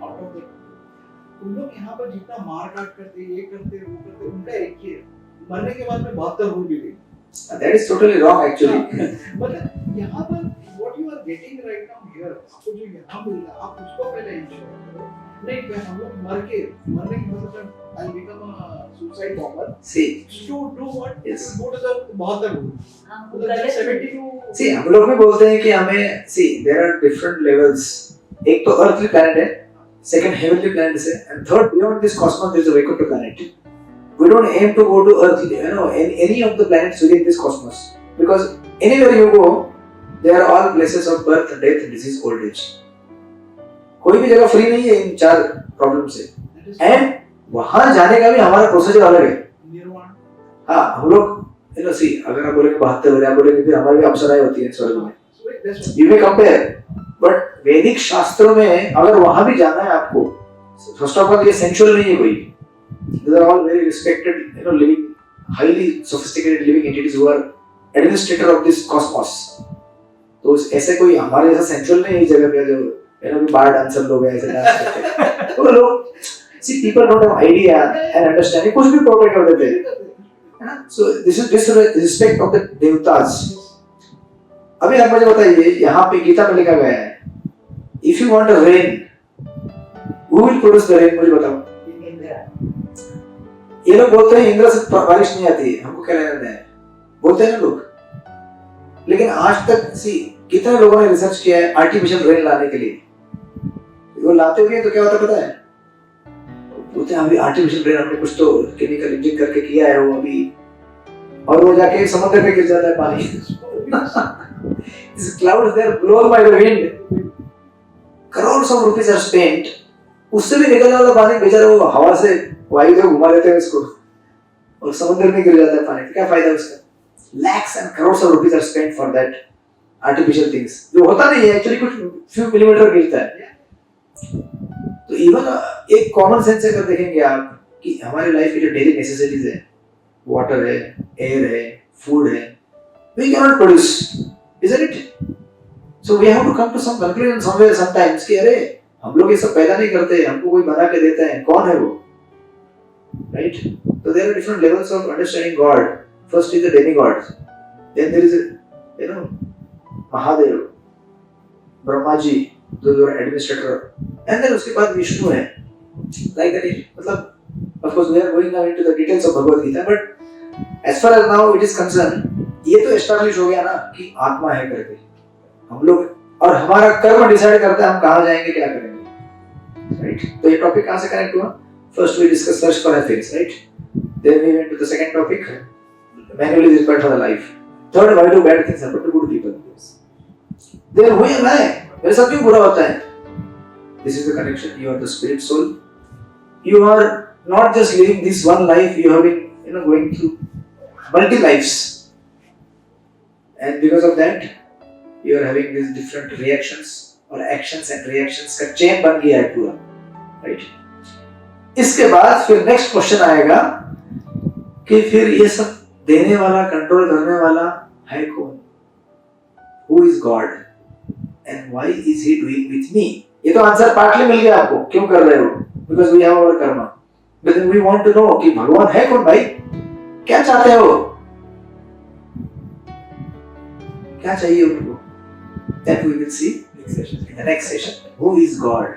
Out of the उन लोग यहाँ पर जितना मार काट करते, ये करते, वो करते, उनका एक ही है. मरने के बाद में 72 रूल भी गई. That is totally wrong actually. मतलब यहाँ पर what you are getting right now here, आपको जो यहाँ मिल रहा है, आप उसको पहले enjoy करो. नहीं, हम लोग मरने के मतलब I'll become a suicide bomber. See, To do what? Yes. To go to the Bahadar route. हाँ, So वो that गलत 70 to see, हम लोग भी बोलते हैं कि हमें see, there are different levels. एक तो earthly planet है, second heavenly planet है, and third beyond this cosmos there is a Vaikuntha planet. We don't aim to go to earth, any of the planets within this cosmos, because anywhere you go, they are all places of birth, death, disease, old age. कोई भी जगह free नहीं है इन चार problem से, that is and वहां जाने का भी हमारा प्रोसीजर अलग है. nirvana. हाँ, हम लोग सी अगर आप बोलेंगे 72 या बोलेंगे फिर हमारी भी अप्सराएं होती हैं स्वर्ग में. So that's what. You may compare, but वैदिक शास्त्रों में अगर वहां भी जाना है आपको, फर्स्ट ऑफ ऑल ये सेंचुअल नहीं है कोई. These are all very respected, living, highly sophisticated living entities who are administrator of this cosmos. तो ऐसे कोई हमारे जैसा सेंचुअल नहीं है इस जगह पे जो बार डांसर लोग हैं ऐसे डांस करते हैं. तो लोग see people don't have idea and understanding, कुछ भी प्रोटेक्ट कर देते हैं. So this is disrespect of the devatas. अभी आप मुझे बताइए, यहाँ पे गीता में लिखा गया है, if you want a rain, who will produce the rain? मुझे बताओ. ये लोग बोलते हैं इंद्र से बारिश नहीं आती है, हमको क्या लेना है, बोलते हैं ना लोग. लेकिन आज तक कितने लोगों ने रिसर्च किया है आर्टिफिशियल रेन लाने के लिए. वो लाते हुए तो क्या होता पता है, बोलते हैं अभी आर्टिफिशियल रेन हमने कुछ तो केमिकल इंजेक्ट करके किया है वो अभी, और वो जाके समुद्र में गिर जाता है पानी. These clouds they are blown by the wind. Crores of rupees are spent. उससे भी निकलने वाला पानी बेचारा वो हवा से वायुदेव घुमा देते हैं इसको और समुद्र में गिर जाता है पानी. क्या फायदा उसका? Lakhs and crores of rupees are spent for that artificial things. जो होता नहीं है एक्चुअली, कुछ few millimeter गिरता है. तो इवन एक कॉमन सेंस अगर देखेंगे आप कि हमारी लाइफ की जो डेली नेसेसिटीज है, वाटर है, एयर है, फूड है, we cannot produce, isn't it? So we have to come to some conclusion somewhere sometimes कि अरे हम लोग ये सब पैदा नहीं करते, हमको कोई बना के देता है, कौन है वो, right? So there are different levels of understanding God. First is the demigod, then there is Mahadev, Brahma ji, those who are administrator, and then उसके बाद विष्णु है. Like that, मतलब of course we are going now into the details of Bhagavad Gita, but as far as now it is concerned, ये तो establish हो गया ना कि आत्मा है करके हम लोग, और हमारा कर्म डिसाइड करता है हम कहाँ जाएंगे, क्या करेंगे, राइट? तो ये टॉपिक कहाँ से कनेक्ट हुआ? First we discuss search for happiness, right? Then we went to the second topic, manual is required for the life. Third, why do bad things happen to good people? Then who am I? मेरे साथ क्यों बुरा होता है? This is the connection. You are the spirit soul. You are not just living this one life. You have been going through multi lives, and because of that, you are having these different reactions or actions and reactions का chain बन गया है पूरा, right? इसके बाद फिर next question आएगा कि फिर ये सब देने वाला, कंट्रोल करने वाला है कौन? Who is God and why is he doing with me? ये तो आंसर पार्टली मिल गया आपको, क्यों कर रहे हो? Because we have our karma. But then we want to know कि भगवान है कौन भाई? क्या चाहते हो? क्या चाहिए उनको? That we will see in the next session. Who is God?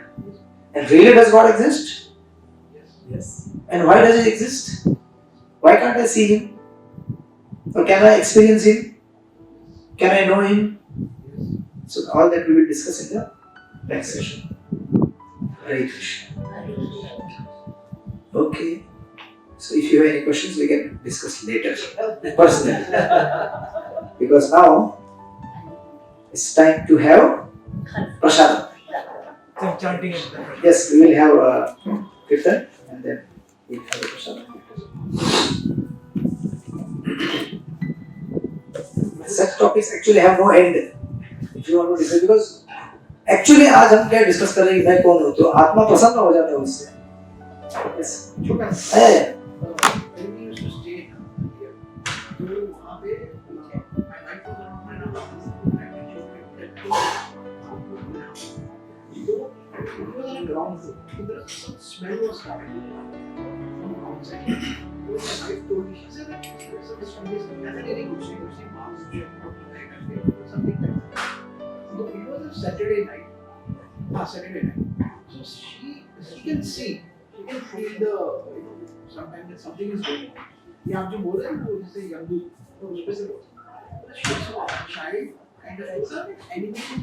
And really does God exist? Yes. And why does he exist? Why can't I see him? Or can I experience him? Can I know him? So all that we will discuss in the next session. Hare Krishna. Okay. So if you have any questions, we can discuss later personally. Because now it's time to have prasadam. Some chanting in the Yes, we will have kirtan and then we will have the prasadam. Such topics actually have no end. If you want to discuss, because actually आज हम क्या discuss कर रहे हैं, मैं कौन हूँ, तो आत्मा प्रसन्न हो जाता है उससे. Yes. छोटा है. when we used to stay here, तो वहाँ पे my wife was around my house. So it was on a ground floor. So there was some smell was coming from outside. So my wife told me, she said that this family is very good. She was saying, "Mom, something like that." So it was a Saturday night. Saturday night. So she can see, she can feel the sometimes that something is going on. ये आप जो बोल रहे हैं ना वो जैसे यंगू तो उस पे से बोल child kind of it's an animation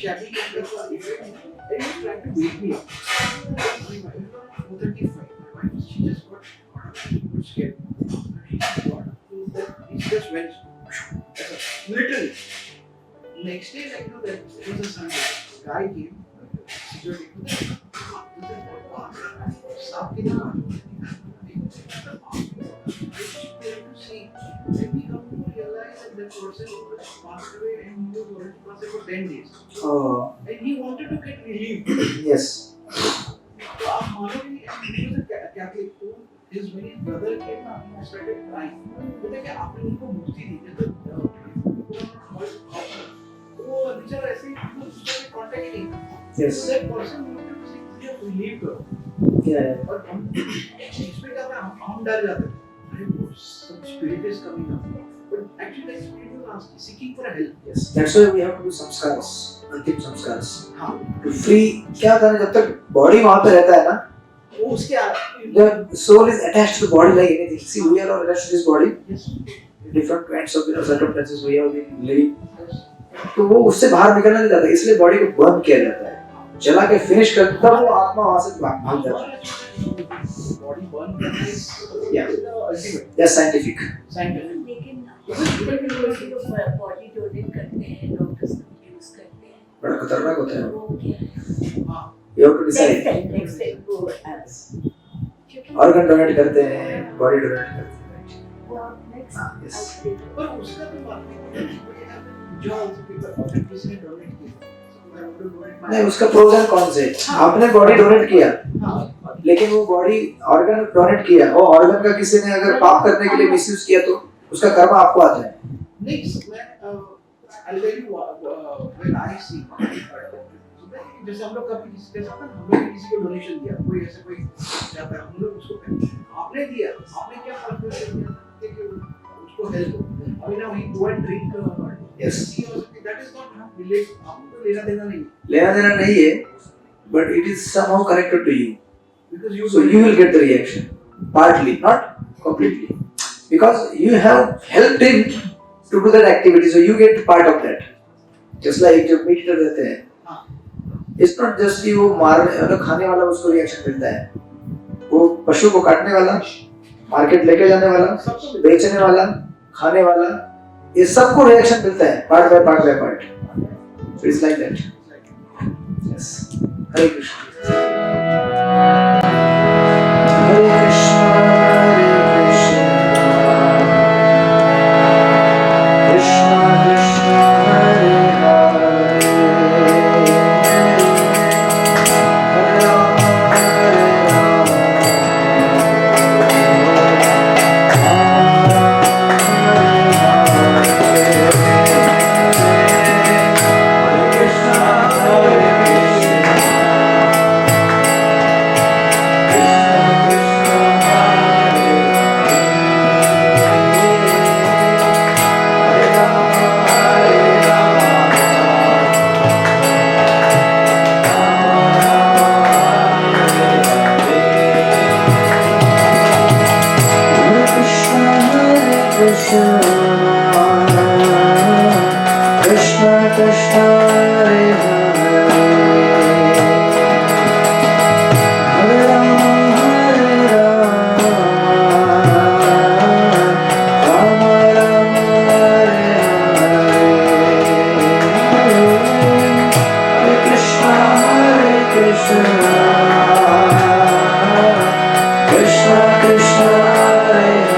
shabby kind of and he's trying to wake me up. My wife, 4:35. My wife, she just got scared. It just went literally. Next day, like that it was a Sunday. Guy came, security. Stop getting on. See, when we come to realize that the person passed away and he was already passed for 10 days. Oh, And he wanted to get relieved. yes. So our Manovi, and he was a Catholic too. When his brother came up, he started crying. बोले कि आपने उनको मुक्ति दी तो वो बेचारा ऐसे ही उसका कांटेक्ट नहीं था. Yes. So that person wanted to say मुझे relieve करो. Yeah. और हम इसमें क्या था हम डर जाते थे. अरे वो some spirit is coming up. But actually that spirit was asking, seeking for help. Yes. That's why we have to do samskaras, अंतिम संस्कार्स. हाँ. To free क्या होता है जब तक body वहाँ पे रहता है ना, वो उसके the soul is attached to the body like anything. See, we are all attached to this body. yes. Different kinds of circumstances we have been living. तो वो उससे बाहर निकलना नहीं चाहता, इसलिए बॉडी को बर्न किया जाता है, जला के फिनिश कर तब वो आत्मा वहाँ से भाग जाता है. Body burn करना is Yeah. the ultimate. That's scientific. Scientific. लेकिन बॉडी डोनेट करते हैं, डॉक्टर्स यूज करते हैं, बड़ा खतरनाक होता है. वो क्या है? हाँ. You have to decide. Next time वो एल्स Organ donate करते हैं, body donate करते हैं. वो नेक्स्ट हाँ, yes. पर उसका तो बात नहीं है. जो अगर किसी ने डोनेट किया नहीं, उसका प्रोज एंड कॉन्स है. आपने बॉडी डोनेट किया, हाँ. लेकिन वो बॉडी ऑर्गन डोनेट किया, वो ऑर्गन का किसी ने अगर पाप करने के लिए मिसयूज किया तो उसका कर्म आपको आता है. नहीं मैं I'll tell you when I see जैसे हम लोग कभी किसी के साथ हम लोग किसी को डोनेशन दिया, कोई ऐसे कोई जाता है हम लोग उसको आपने दिया, आपने क्या फर्क दिया कि उसको हेल्प हो. अभी ना वही go and drink Yes. that is not relate, आपको लेना देना नहीं, लेना देना नहीं है, but it is somehow connected to you. because you So you will get the reaction, partly, not completely, because you have helped him to do that activity, so you get part of that. Just like जब meet eater रहते हैं, it's not just कि वो मारने मतलब खाने वाला उसको रिएक्शन मिलता है, वो पशु को काटने वाला, मार्केट लेके जाने वाला, बेचने वाला, खाने वाला, ये सबको रिएक्शन मिलता है part by part. So it's like that. Yes. Hare Krishna. Hare Krishna, Krishna Krishna, Hare Hare, Hare Rama, Hare Rama, Krishna Krishna, Hare Hare, Hare Rama, Hare Rama, Rama Rama, Hare Hare, Hare Krishna, Krishna Krishna, Hare Hare.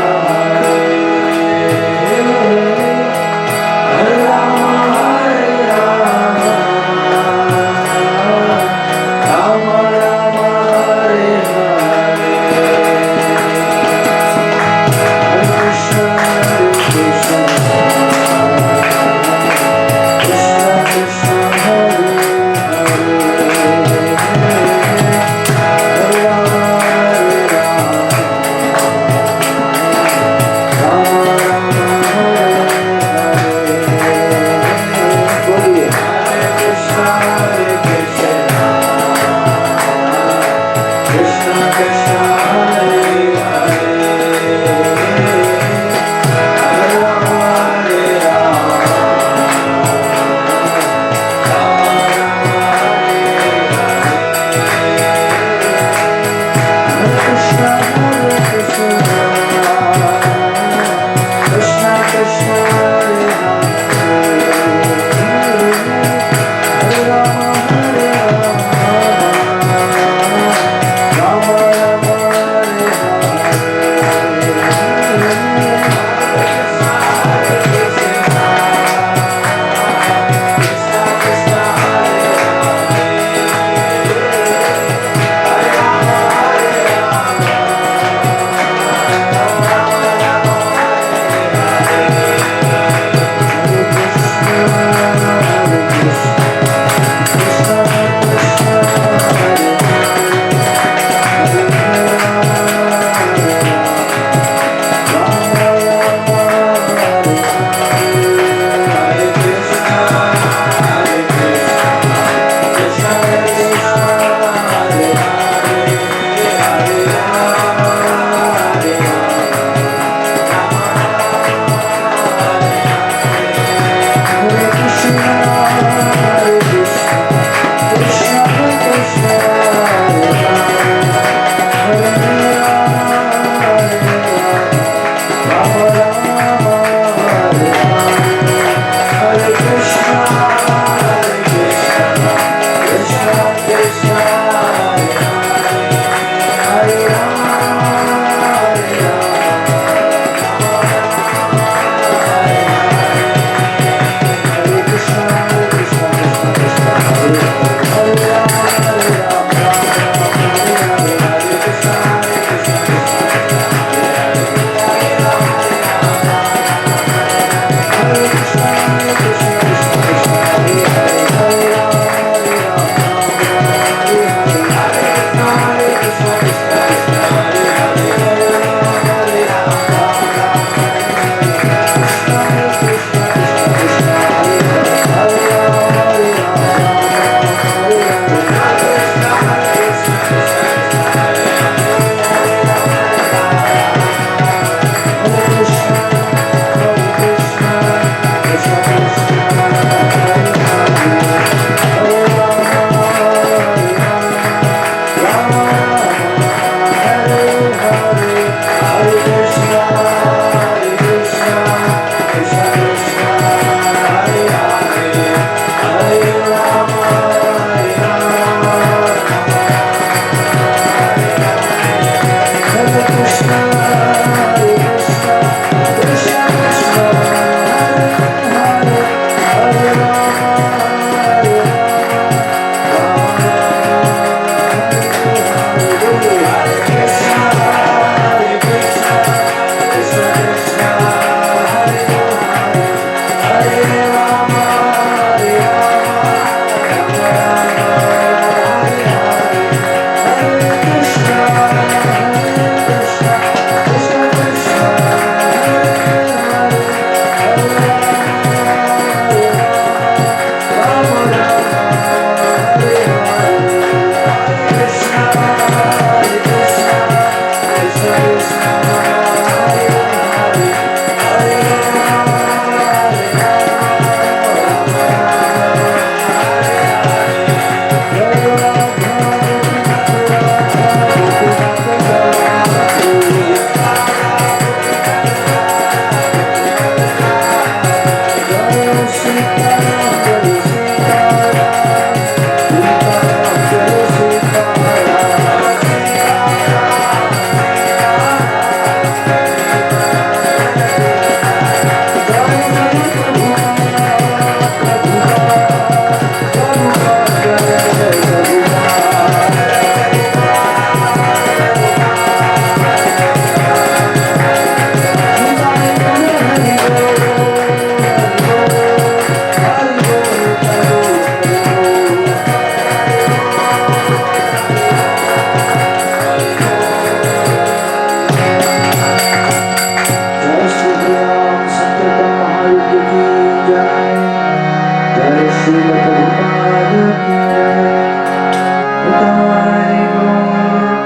Nitai Gaur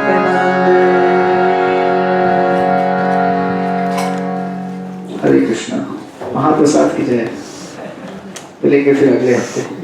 Premanande. हरे कृष्णा। महाप्रसाद की जय। मिलेंगे फिर अगले हफ्ते।